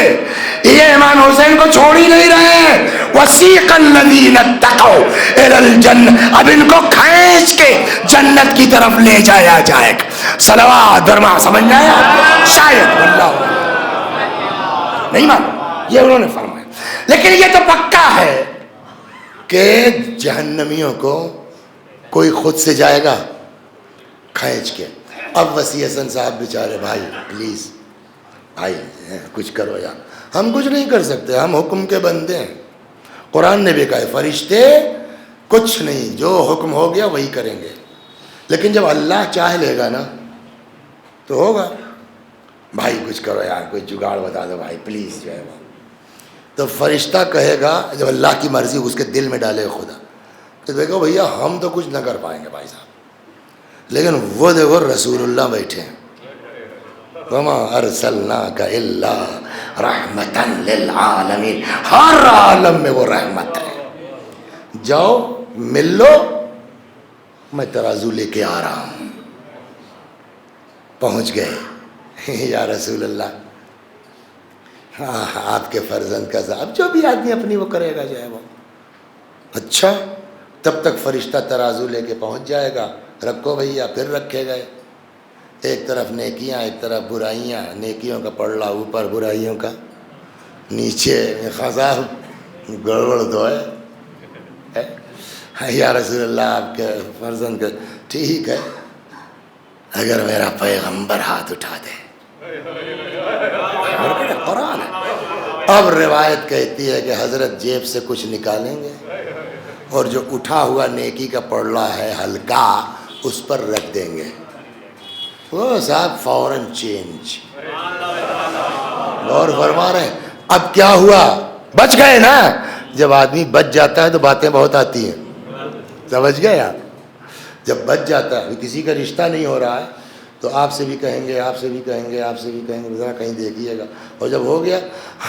یہ امام حسین کو چھوڑ ہی نہیں رہے. وسیق الذین اتقوا الی الجنہ, اب ان کو کھینچ کے جنت کی طرف لے جایا جائے گا. صلوات برما سمجھ آیا شاید, اللہ نہیں مان, یہ انہوں نے فرمایا. لیکن یہ تو پکا ہے کہ جہنمیوں کو کوئی خود سے جائے گا کھینچ کے. اب وسیع حسن صاحب بیچارے بھائی پلیز بھائی کچھ کرو یار, ہم کچھ نہیں کر سکتے, ہم حکم کے بندے ہیں. قرآن نے بھی کہا ہے فرشتے کچھ نہیں, جو حکم ہو گیا وہی کریں گے. لیکن جب اللہ چاہ لے گا نا تو ہوگا. بھائی کچھ کرو یار, کوئی جگاڑ بتا دو بھائی پلیز جو ہے وہ. تو فرشتہ کہے گا جب اللہ کی مرضی اس کے دل میں ڈالے خدا, تو دیکھو بھیا ہم تو کچھ نہ کر پائیں گے بھائی صاحب, لیکن وہ دیکھو رسول اللہ بیٹھے ہیں, وما ارسلناک الا رحمتا للعالمین, ہر عالم میں وہ رحمت ہے. جاؤ مل لو, میں ترازو لے کے آ رہا ہوں. پہنچ گئے یا رسول اللہ, ہاں آپ کے فرزند کا اب جو بھی آدمی اپنی وہ کرے گا جو ہے وہ. اچھا تب تک فرشتہ ترازو لے کے پہنچ جائے گا, رکھو بھیا, پھر رکھے گئے. ایک طرف نیکیاں ایک طرف برائیاں, نیکیوں کا پلڑا اوپر برائیوں کا نیچے. خزاب گڑبڑ تو ہے یا رسول اللہ آپ کے فرزند کا, ٹھیک ہے اگر میرا پیغمبر ہاتھ اٹھا دے. قرآن ہے. اب روایت کہتی ہے کہ حضرت جیب سے کچھ نکالیں گے اور جو اٹھا ہوا نیکی کا پڑلا ہے ہلکا اس پر رکھ دیں گے. وہ صاحب فوراً چینج. غور فرما رہے ہیں. اب کیا ہوا, بچ گئے نا. جب آدمی بچ جاتا ہے تو باتیں بہت آتی ہیں, سمجھ گئے آپ. جب بچ جاتا ہے, کسی کا رشتہ نہیں ہو رہا ہے تو آپ سے بھی کہیں گے, آپ سے بھی کہیں گے, آپ سے بھی کہیں گے, ذرا کہیں دیکھیے گا. اور جب ہو گیا,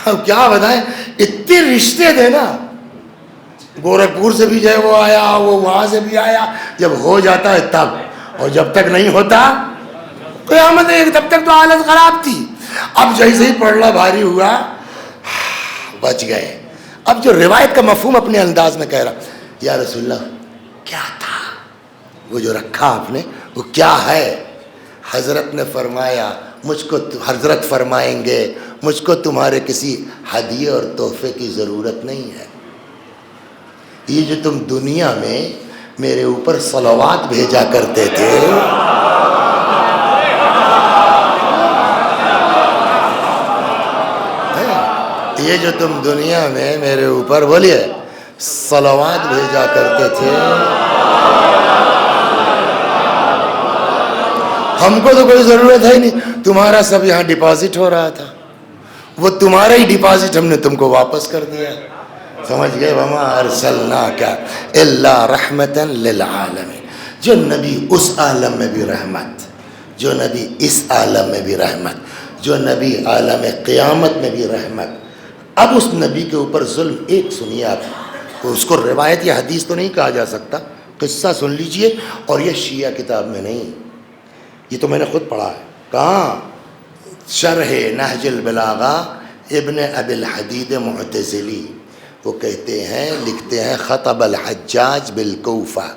اب کیا بتائیں, اتنے رشتے تھے نا, گورکھپور سے بھی جو ہے وہ آیا, وہ وہاں سے بھی آیا. جب ہو جاتا ہے تب, اور جب تک نہیں ہوتا قیامت ہے. تب تک تو حالت خراب تھی. اب جیسے ہی پڑھنا بھاری ہوا بچ گئے. اب جو روایت کا مفہوم اپنے انداز میں کہہ رہا, یا رسول اللہ کیا تھا وہ جو رکھا آپ نے, وہ کیا ہے؟ حضرت نے فرمایا, مجھ کو حضرت فرمائیں گے مجھ کو تمہارے کسی ہدیے اور تحفے کی ضرورت نہیں ہے. یہ جو تم دنیا میں میرے اوپر صلوات بھیجا کرتے تھے, یہ جو تم دنیا میں میرے اوپر بولیے صلوات بھیجا کرتے تھے, ہم کو تو کوئی ضرورت ہے ہی نہیں. تمہارا سب یہاں ڈپازٹ ہو رہا تھا, وہ تمہارا ہی ڈپازٹ ہم نے تم کو واپس کر دیا. سمجھ گئے. وما ارسلناک الا رحمتا للعالمین. جو نبی اس عالم میں بھی رحمت, جو نبی اس عالم میں بھی رحمت, جو نبی عالم قیامت میں بھی رحمت. اب اس نبی کے اوپر ظلم ایک سنیے آپ, اس کو روایت یا حدیث تو نہیں کہا جا سکتا, قصہ سن لیجئے. اور یہ شیعہ کتاب میں نہیں, یہ تو میں نے خود پڑھا ہے. کہاں؟ شرح نہج البلاغہ ابن ابی الحدید معتزلی. وہ کہتے ہیں, لکھتے ہیں, خطب الحجاج بالکوفہ,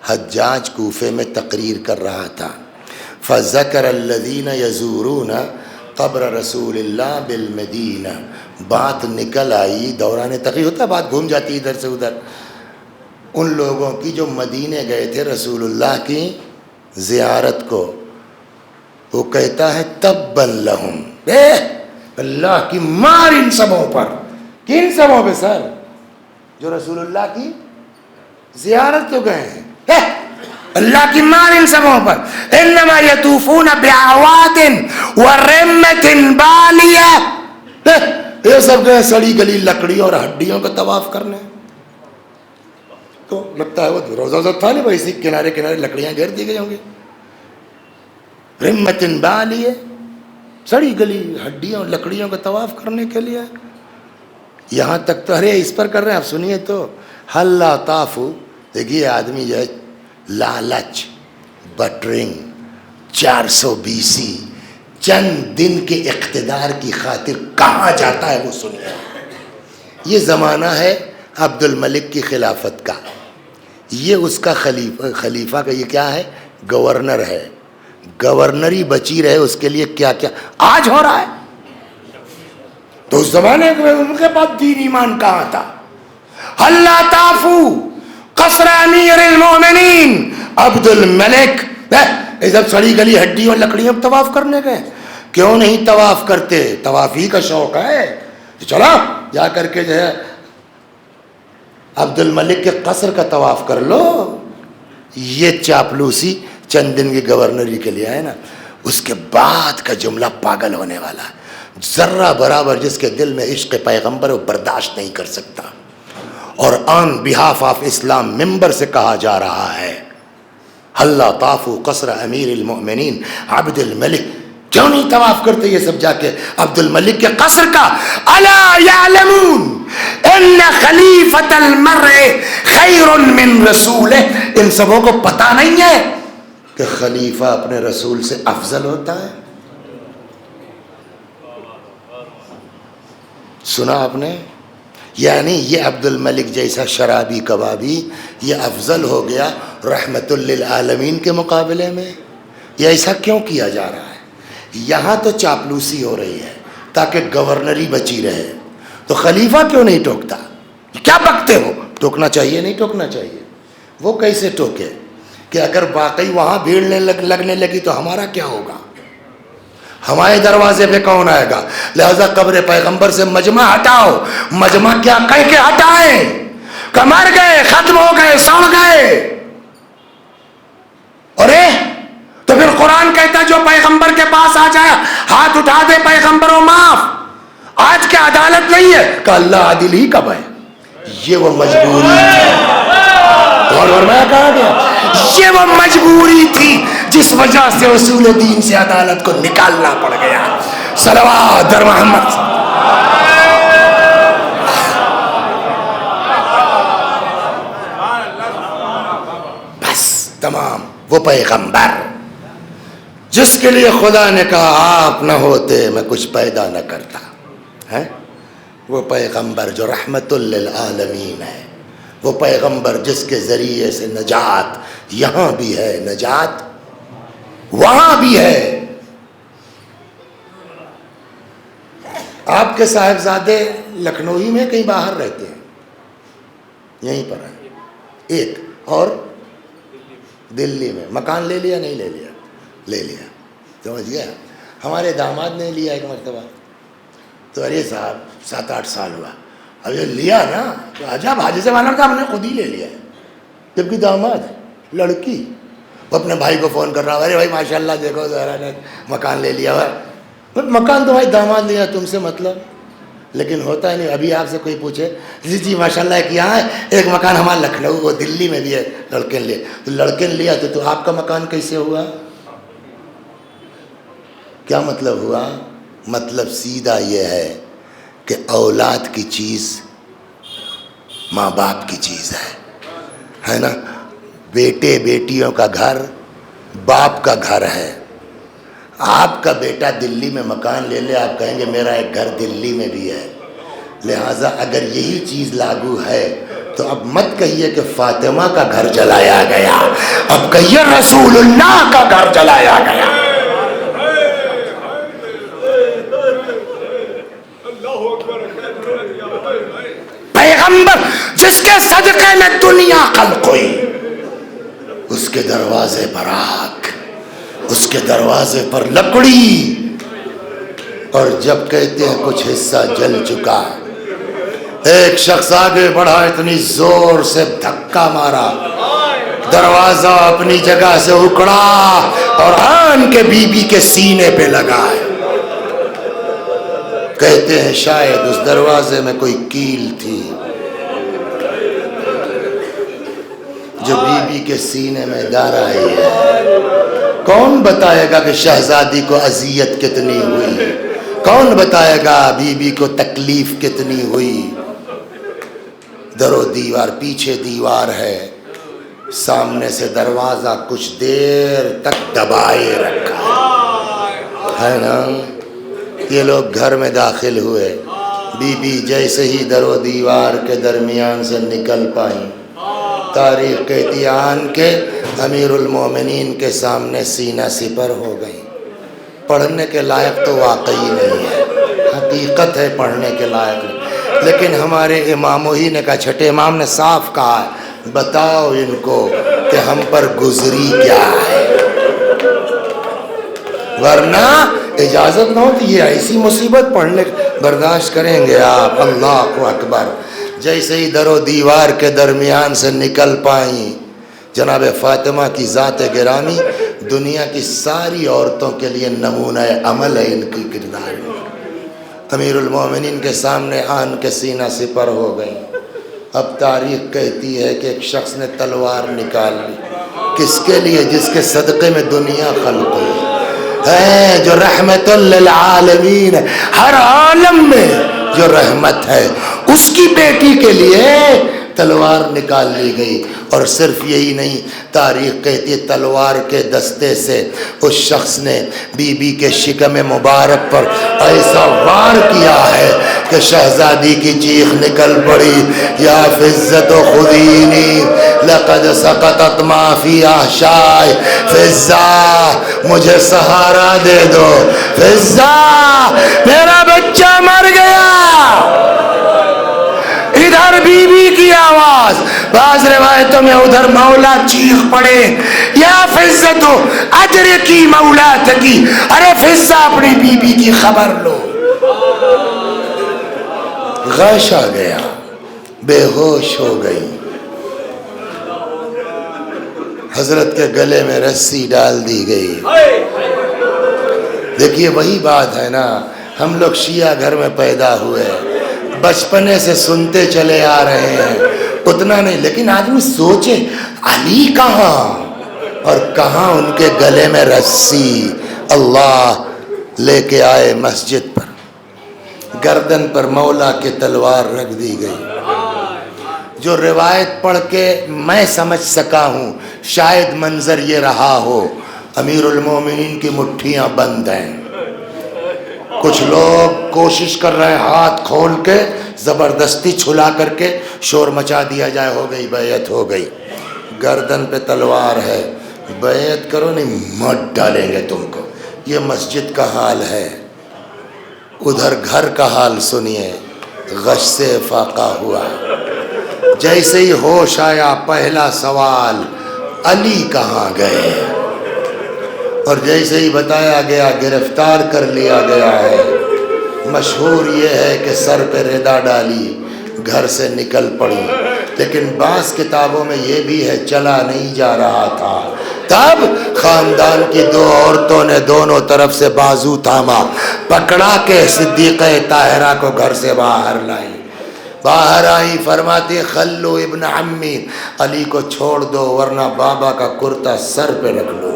حجاج کوفے میں تقریر کر رہا تھا. فذکر الذین یزورون قبر رسول اللہ بالمدینہ. بات نکل آئی, دوران تقریر ہوتا ہے, بات گھوم جاتی ادھر سے ادھر, ان لوگوں کی جو مدینے گئے تھے رسول اللہ کی زیارت کو. وہ کہتا ہے تبا لہم، اللہ کی مار ان سبوں پر. کن سبوں پہ سر؟ جو رسول اللہ کی زیارت تو گئے ہیں. اللہ کی مار ان سبوں پر. انما یطوفون بعواد ورمۃ بالیہ، یہ سب گئے سڑی گلی لکڑیوں اور ہڈیوں کا طواف کرنے. تو لگتا ہے وہ روزہ تھا نہیں بھائی، اسی کنارے کنارے لکڑیاں گھیر دی گئی ہوں گی. رمۃ بالیہ، سڑی گلی ہڈیوں اور لکڑیوں کا طواف کرنے کے لیے. یہاں تک تو ارے اس پر کر رہے ہیں. آپ سنیے تو حل طافو. دیکھیے آدمی جو ہے لالچ، بٹرنگ، 420 چند دن کے اقتدار کی خاطر کہاں جاتا ہے وہ سنیے. یہ زمانہ ہے عبد الملک کی خلافت کا. یہ اس کا خلیفہ کا یہ کیا ہے؟ گورنر ہے. گورنری بچی رہے اس کے لیے کیا کیا آج ہو رہا ہے. تو اس زمانے میں ان کے پاس دین ایمان کہاں تھا؟ اللہ تعفو قصر امیر المومنین عبد الملک. جب سڑی گلی ہڈیوں لکڑیوں طواف کرنے گئے. کیوں نہیں طواف کرتے؟ طواف ہی کا شوق ہے. چلو جا کر کے جو ہے عبد الملک کے قصر کا طواف کر لو. یہ چاپلوسی چند دن کی گورنری کے لیے ہے نا. اس کے بعد کا جملہ پاگل ہونے والا ہے. ذرہ برابر جس کے دل میں عشق پیغمبر وہ برداشت نہیں کر سکتا. اور آن بہاف آف اسلام ممبر سے کہا جا رہا ہے اللہ طافو قصر امیر المؤمنین عبد الملک. کیوں نہیں طواف کرتے یہ سب جا کے عبد الملک کے قصر کا؟ الا یعلمون ان خلیفۃ المرء خیر من رسولہ. ان سبوں کو پتہ نہیں ہے کہ خلیفہ اپنے رسول سے افضل ہوتا ہے. سنا آپ نے؟ یعنی یہ عبد الملک جیسا شرابی کبابی یہ افضل ہو گیا رحمت للعالمین کے مقابلے میں. یہ ایسا کیوں کیا جا رہا ہے؟ یہاں تو چاپلوسی ہو رہی ہے تاکہ گورنری بچی رہے. تو خلیفہ کیوں نہیں ٹوکتا؟ کیا بکتے ہو؟ ٹوکنا چاہیے نہیں ٹوکنا چاہیے. وہ کیسے ٹوکے کہ اگر واقعی وہاں بھیڑ لگنے لگی تو ہمارا کیا ہوگا؟ ہمارے دروازے پہ کون آئے گا؟ لہذا قبر پیغمبر سے مجمع ہٹاؤ. مجمع کیا کہہ کے ہٹائیں کہ مر گئے، ختم ہو گئے، سڑ گئے. ارے تو پھر قرآن کہتا جو پیغمبر کے پاس آ جائے ہاتھ اٹھا دے پیغمبروں معاف. آج کیا عدالت نہیں ہے کہ اللہ عادل ہی کب ہے؟ یہ وہ مجبوری تھی. اور میں کہا گیا یہ وہ مجبوری تھی جس وجہ سے اصول دین سے عدالت کو نکالنا پڑ گیا. صلوات در محمد. بس تمام. وہ پیغمبر جس کے لیے خدا نے کہا آپ نہ ہوتے میں کچھ پیدا نہ کرتا ہے. وہ پیغمبر جو رحمت للعالمین ہے. وہ پیغمبر جس کے ذریعے سے نجات یہاں بھی ہے، نجات وہاں بھی ہے. آپ کے صاحبزادے لکھنؤ ہی میں کہیں باہر رہتے ہیں؟ یہیں پر ہیں. ایک اور دلی میں مکان لے لیا نہیں لے لیا؟ لے لیا. سمجھ گیا؟ ہمارے داماد نے لیا ایک مرتبہ. تو ارے صاحب 7-8 سال ہوا. اب یہ لیا نا تو عجب حاجی سے معلوم تھا ہم نے خود ہی لے لیا. جبکہ داماد لڑکی وہ اپنے بھائی کو فون کر رہا. ارے بھائی ماشاء اللہ دیکھو زہرا نے مکان لے لیا ہوا. مکان تو بھائی داماد لیا تم سے مطلب. لیکن ہوتا ہے نہیں. ابھی آپ سے کوئی پوچھے جی ماشاء اللہ ایک یہاں ہے ایک مکان ہمارا لکھنؤ وہ دلی میں بھی ہے لڑکے نے لیا. تو لڑکے نے لیا تو آپ کا مکان کیسے ہوا؟ کیا مطلب ہوا؟ مطلب سیدھا یہ ہے کہ اولاد کی چیز ماں باپ کی چیز ہے نا. بیٹے بیٹیوں کا گھر باپ کا گھر ہے. آپ کا بیٹا دلی میں مکان لے لے آپ کہیں گے میرا ایک گھر دلی میں بھی ہے. لہٰذا اگر یہی چیز لاگو ہے تو اب مت کہیے کہ فاطمہ کا گھر جلایا گیا، اب کہیے رسول اللہ کا گھر جلایا گیا. پیغمبر جس کے صدقے میں دنیا خلق ہوئی اس کے دروازے پر آگ اس کے دروازے پر لکڑی، اور جب کہتے ہیں کچھ حصہ جل چکا، ایک شخص آگے بڑھا، اتنی زور سے دھکا مارا، دروازہ اپنی جگہ سے اکڑا اور آن کے بی بی کے سینے پہ لگا ہے۔ کہتے ہیں شاید اس دروازے میں کوئی کیل تھی جو بی بی کے سینے میں دار آئی ہے۔ کون بتائے گا کہ شہزادی کو اذیت کتنی ہوئی؟ کون بتائے گا بی بی کو تکلیف کتنی ہوئی؟ در و دیوار، پیچھے دیوار ہے، سامنے سے دروازہ کچھ دیر تک دبائے رکھا ہے نا۔ یہ لوگ گھر میں داخل ہوئے، بی بی جیسے ہی در و دیوار کے درمیان سے نکل پائیں، تاریخ کہتی آن کے امیر المومنین کے سامنے سینہ سپر ہو گئی۔ پڑھنے کے لائق تو واقعی نہیں ہے، حقیقت ہے پڑھنے کے لائق نہیں، لیکن ہمارے امام ہی نے کہا، چھٹے امام نے صاف کہا ہے، بتاؤ ان کو کہ ہم پر گزری کیا ہے، ورنہ اجازت نہ ہوتی یہ ایسی مصیبت پڑھنے برداشت کریں گے آپ؟ اللہ اکبر۔ جیسے ہی در و دیوار کے درمیان سے نکل پائیں، جناب فاطمہ کی ذات گرامی دنیا کی ساری عورتوں کے لیے نمونہ عمل ہے ان کی کردار میں۔ امیر المومنین کے سامنے آن کے سینہ سپر ہو گئی۔ اب تاریخ کہتی ہے کہ ایک شخص نے تلوار نکال لی، کس کے لیے؟ جس کے صدقے میں دنیا خلق ہوئی ہے، جو رحمت للعالمین، ہر عالم میں جو رحمت ہے، اس کی بیٹی کے لیے تلوار نکال لی گئی۔ اور صرف یہی نہیں، تاریخ کہتی ہے تلوار کے دستے سے اس شخص نے بی بی کے شکم مبارک پر ایسا وار کیا ہے کہ شہزادی کی چیخ نکل پڑی، یا فزت خدینی لقد سقطت ما فی احشاء، فزا مجھے سہارا دے دو، فزا میرا بچہ مر گیا۔ ادھر بی بی کی آواز، بعض روایتوں میں ادھر مولا چیخ پڑے، یا فزتو ادرکی مولاتکی، ارے فزا اپنی بی بی کی خبر لو۔ غش آ گیا، بے ہوش ہو گئی، حضرت کے گلے میں رسی ڈال دی گئی۔ دیکھیے وہی بات ہے نا، ہم لوگ شیعہ گھر میں پیدا ہوئے، بچپنے سے سنتے چلے آ رہے ہیں، اتنا نہیں، لیکن آدمی سوچے علی کہاں اور کہاں ان کے گلے میں رسی۔ اللہ لے کے آئے مسجد پر، گردن پر مولا کی تلوار رکھ دی گئی۔ جو روایت پڑھ کے میں سمجھ سکا ہوں، شاید منظر یہ رہا ہو، امیر المومنین کی مٹھیاں بند ہیں، کچھ لوگ کوشش کر رہے ہیں ہاتھ کھول کے زبردستی چھلا کر کے شور مچا دیا جائے، ہو گئی بیعت ہو گئی، گردن پہ تلوار ہے، بیعت کرو نہیں مت ڈالیں گے تم کو۔ یہ مسجد کا حال ہے، ادھر گھر کا حال سنیے، غش سے فاقہ ہوا۔ جیسے ہی ہوش آیا پہلا سوال، علی کہاں گئے؟ اور جیسے ہی بتایا گیا گرفتار کر لیا گیا ہے۔ مشہور یہ ہے کہ سر پہ ردا ڈالی، گھر سے نکل پڑی، لیکن بعض کتابوں میں یہ بھی ہے چلا نہیں جا رہا تھا، تب خاندان کی دو عورتوں نے دونوں طرف سے بازو تھاما، پکڑا کے صدیقہ طاہرہ کو گھر سے باہر لائی۔ باہر آئی، فرماتی خلو ابن عمی، علی کو چھوڑ دو ورنہ بابا کا کرتا سر پہ رکھ لو،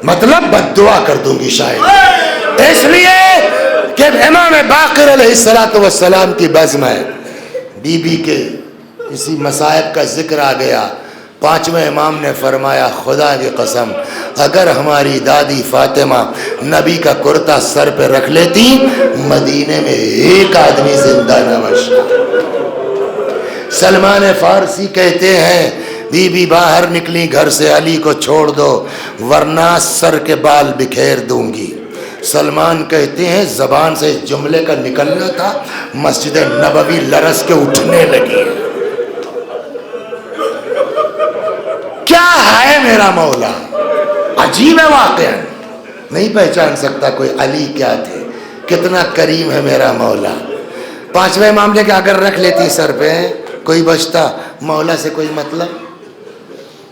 مطلب بد دعا کر دوں گی شاید، اس لیے کہ امام باقر علیہ السلام کی بزم ہے۔ بی بی کے اسی مصائب کا ذکر آ گیا، پانچویں امام نے فرمایا خدا کی قسم اگر ہماری دادی فاطمہ نبی کا کرتا سر پہ رکھ لیتی، مدینے میں ایک آدمی زندہ نہ بچتا۔ سلمان فارسی کہتے ہیں بی بی باہر نکلی گھر سے، علی کو چھوڑ دو ورنہ سر کے بال بکھیر دوں گی۔ سلمان کہتے ہیں زبان سے اس جملے کا نکلنا تھا، مسجد نبوی لرز کے اٹھنے لگی۔ کیا ہے میرا مولا، جی میں واقعا نہیں پہچان سکتا کوئی علی کیا تھے، کتنا کریم ہے میرا مولا۔ پانچویں معاملے کے اگر رکھ لیتی سر پہ، کوئی بچتا مولا سے کوئی مطلب،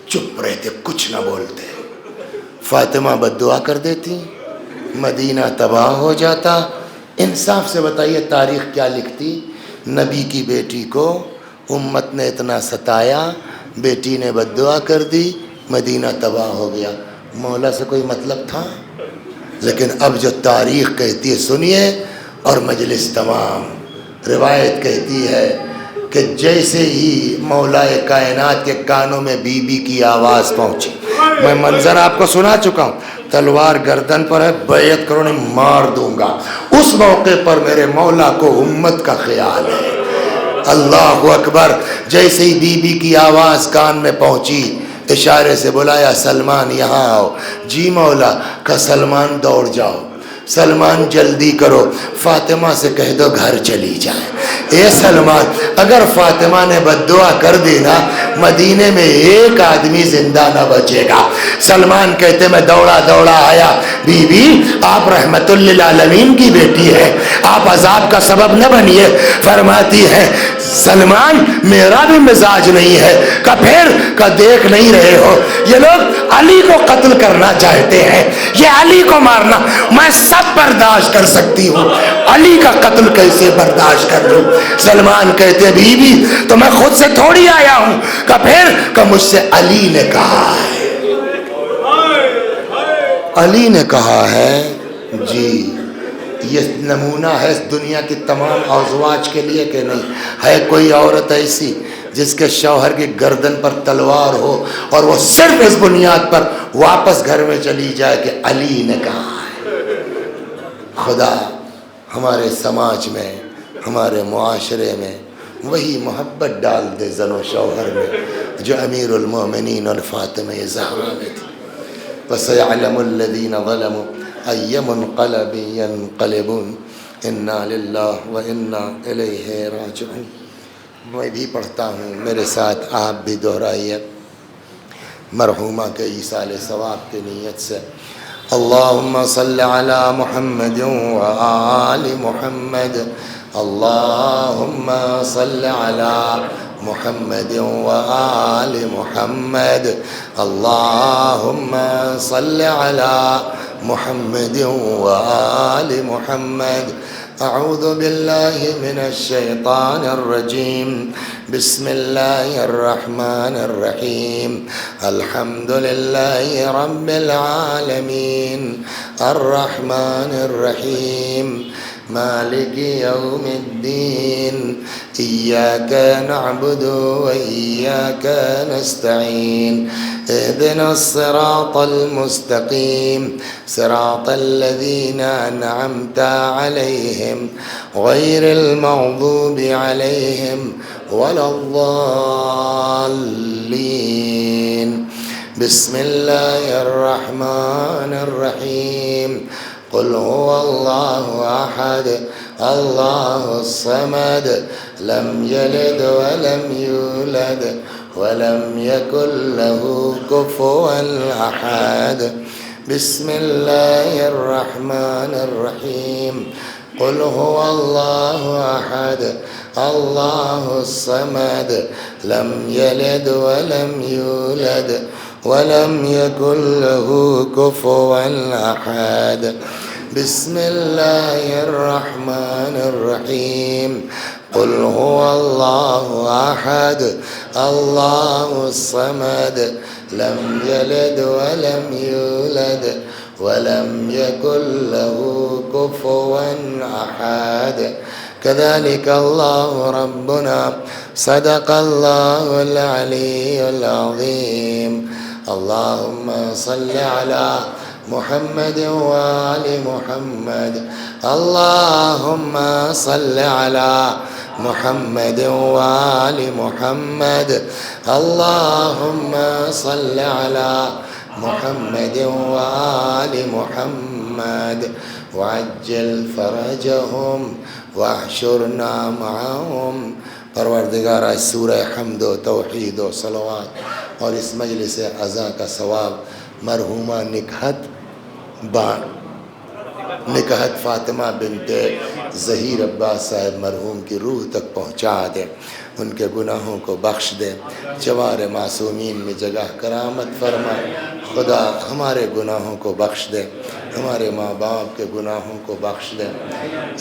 چپ رہتے، کچھ نہ بولتے۔ فاطمہ بد دعا کر دیتی، مدینہ تباہ ہو جاتا۔ انصاف سے بتائیے تاریخ کیا لکھتی؟ نبی کی بیٹی کو امت نے اتنا ستایا، بیٹی نے بد دعا کر دی، مدینہ تباہ ہو گیا۔ مولا سے کوئی مطلب تھا؟ لیکن اب جو تاریخ کہتی ہے سنیے، اور مجلس تمام، روایت کہتی ہے کہ جیسے ہی مولا کائنات کے کانوں میں بی بی کی آواز پہنچی، میں منظر آپ کو سنا چکا ہوں، تلوار گردن پر ہے، بیعت کرو نہیں مار دوں گا، اس موقع پر میرے مولا کو امت کا خیال ہے۔ اللہ اکبر۔ جیسے ہی بی بی کی آواز کان میں پہنچی، اشارے سے بلایا سلمان یہاں آؤ۔ جی مولا، کہ سلمان دوڑ جاؤ، سلمان جلدی کرو، فاطمہ سے کہہ دو گھر چلی جائے۔ اے سلمان، اگر فاطمہ نے بد دعا کر دی نا، مدینے میں ایک آدمی زندہ نہ بچے گا۔ سلمان کہتے میں دوڑا دوڑا آیا، بی بی آپ رحمت للعالمین کی بیٹی ہے، آپ عذاب کا سبب نہ بنیے۔ فرماتی ہے سلمان میرا بھی مزاج نہیں ہے، کہ پھر کہ دیکھ نہیں رہے ہو یہ لوگ علی کو قتل کرنا چاہتے ہیں، یہ علی کو مارنا میں سب برداشت کر سکتی ہوں، علی کا قتل کیسے برداشت کر لوں؟ سلمان کہتے بی بی تو میں خود سے تھوڑی آیا ہوں، کہ پھر کہ مجھ سے علی نے کہا ہے، علی نے کہا ہے۔ جی یہ نمونہ ہے اس دنیا کی تمام ازواج کے لیے کہ نہیں ہے کوئی عورت ایسی جس کے شوہر کی گردن پر تلوار ہو اور وہ صرف اس بنیاد پر واپس گھر میں چلی جائے کہ علی نے کہا ہے؟ خدا ہمارے سماج میں، ہمارے معاشرے میں وہی محبت ڈال دے زن و شوہر میں جو امیر المومنین اور فاطمہ زہرا میں تھی۔ وَسَيَعْلَمُ الَّذِينَ ظَلَمُوا أَيَّ مُنْقَلَبٍ يَنْقَلِبُونَ إِنَّا لِلَّهِ وَإِنَّا إِلَيْهِ رَاجِعُونَ۔ میں بھی پڑھتا ہوں، میرے ساتھ آپ بھی دہرائیے مرحومہ کے ایصال ثواب کی نیت سے۔ اللہم صلی علی محمد وآل محمد، اللہم صلی علی محمد وآل محمد، اللہم صلی علی محمد وآل محمد۔ اعوذ باللہ من الشیطان الرجیم، بسم اللہ الرحمن الرحیم، الحمد للہ رب العالمین، الرحمن الرحیم، مالک یوم الدین، ایاک نعبد و ایاک نستعین، اهدنا الصراط المستقیم، صراط الذین انعمت علیہم غیر المغضوب علیہم ولا الضالین۔ بسم اللہ الرحمن الرحیم، قل هو اللہ احد اللہ الصمد لم یلد ولم یولد ولم یکن له کفوا احد۔ بسم اللہ الرحمن الرحیم، قل هو اللہ احد اللہ الصمد لم یلد ولم یولد ولم یکن له کفوا احد۔ بسم اللہ الرحمن الرحیم، قل هو اللہ احد اللہ الصمد لم یلد ولم یولد ولم یکن له کفوا احد۔ كذلك الله ربنا صدق الله العلي العظيم۔ اللهم صل على محمد وآل محمد، اللهم صل على محمد وآل محمد، اللهم صل على محمد وآل محمد، وعجل فرجهم واحشرنا معهم۔ پروردگار اس سورہ حمد و توحید و صلوات اور اس مجلس عزا کا ثواب مرحومہ نکہت فاطمہ بنت ظہیر عباس صاحب مرحوم کی روح تک پہنچا دے، ان کے گناہوں کو بخش دے، جوار معصومین میں جگہ کرامت فرما۔ خدا ہمارے گناہوں کو بخش دے، ہمارے ماں باپ کے گناہوں کو بخش دے۔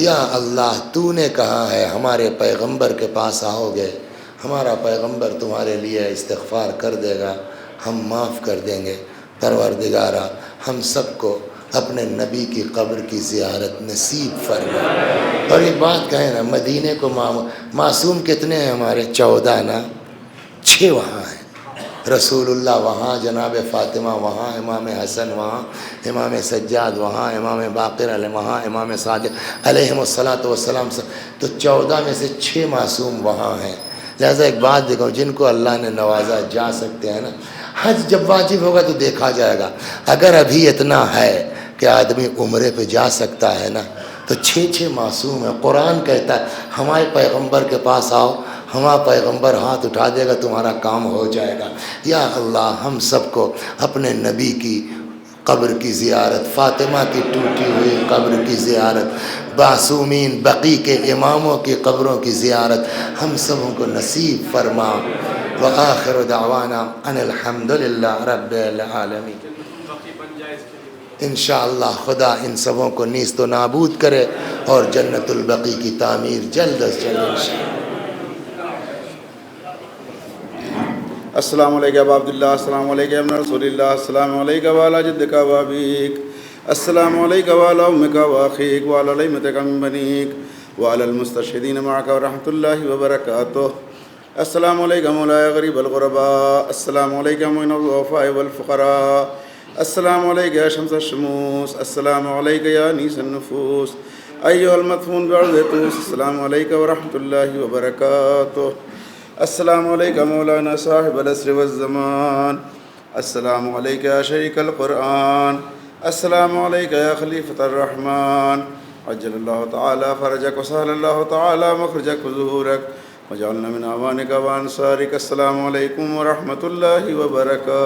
یا اللہ تو نے کہا ہے ہمارے پیغمبر کے پاس آؤ گے، ہمارا پیغمبر تمہارے لیے استغفار کر دے گا، ہم معاف کر دیں گے۔ پروردگارا ہم سب کو اپنے نبی کی قبر کی زیارت نصیب فرما۔ اور ایک بات کہیں نا، مدینے کو معصوم کتنے ہیں ہمارے؟ 14 نا، 6 وہاں ہیں، رسول اللہ وہاں، جناب فاطمہ وہاں، امام حسن وہاں، امام سجاد وہاں، امام باقر علیہ وہاں، امام صادق علیہم السلام، تو 14 میں سے 6 معصوم وہاں ہیں۔ لہذا ایک بات دیکھو، جن کو اللہ نے نوازا جا سکتے ہیں نا، حج جب واجب ہوگا تو دیکھا جائے گا۔ اگر ابھی اتنا ہے کہ آدمی عمرے پہ جا سکتا ہے نا، تو 6 معصوم ہیں۔ قرآن کہتا ہے ہمارے پیغمبر کے پاس آؤ، ہمارا پیغمبر ہاتھ اٹھا دے گا، تمہارا کام ہو جائے گا۔ یا اللہ ہم سب کو اپنے نبی کی قبر کی زیارت، فاطمہ کی ٹوٹی ہوئی قبر کی زیارت، معصومین بقی کے اماموں کی قبروں کی زیارت ہم سبوں کو نصیب فرما۔ وآخر دعوانا ان الحمدللہ رب العالمین۔ انشاءاللہ خدا ان سبوں کو نیست و نابود کرے اور جنت البقیع کی تعمیر جلد از جلد انشاءاللہ۔ السلام علیکم ابا عبداللہ، السلام علیکم ابن رسول اللہ، السلام علیکم وعلی جدک و ابیک، السلام علیکم وعلی امک و اخیک وعلی لیمتک من بنیک وعلی المستشہدین معک ورحمۃ اللہ وبرکاتہ۔ السلام علیکم مولاي غریب الغرباء، السلام علیکم معین الضعفاء والفقراء، السلام علیکم یا شمس الشموس، السلام علیکم یا انیس النفوس، ایھا المدفون بعرض طوس، السلام علیکم ورحمۃ اللہ وبرکاتہ۔ السلام علیکم مولانا صاحب العصر والزمان، السلام علیکم یا شریک القرآن، السلام علیکم یا خلیفۃ الرحمن، عجل اللہ تعالی فرجک وسہل اللہ تعالی مخرجک وظہورک وجعلنا من اعوانک وانصارک۔ السلام علیکم ورحمۃ اللہ وبرکاتہ۔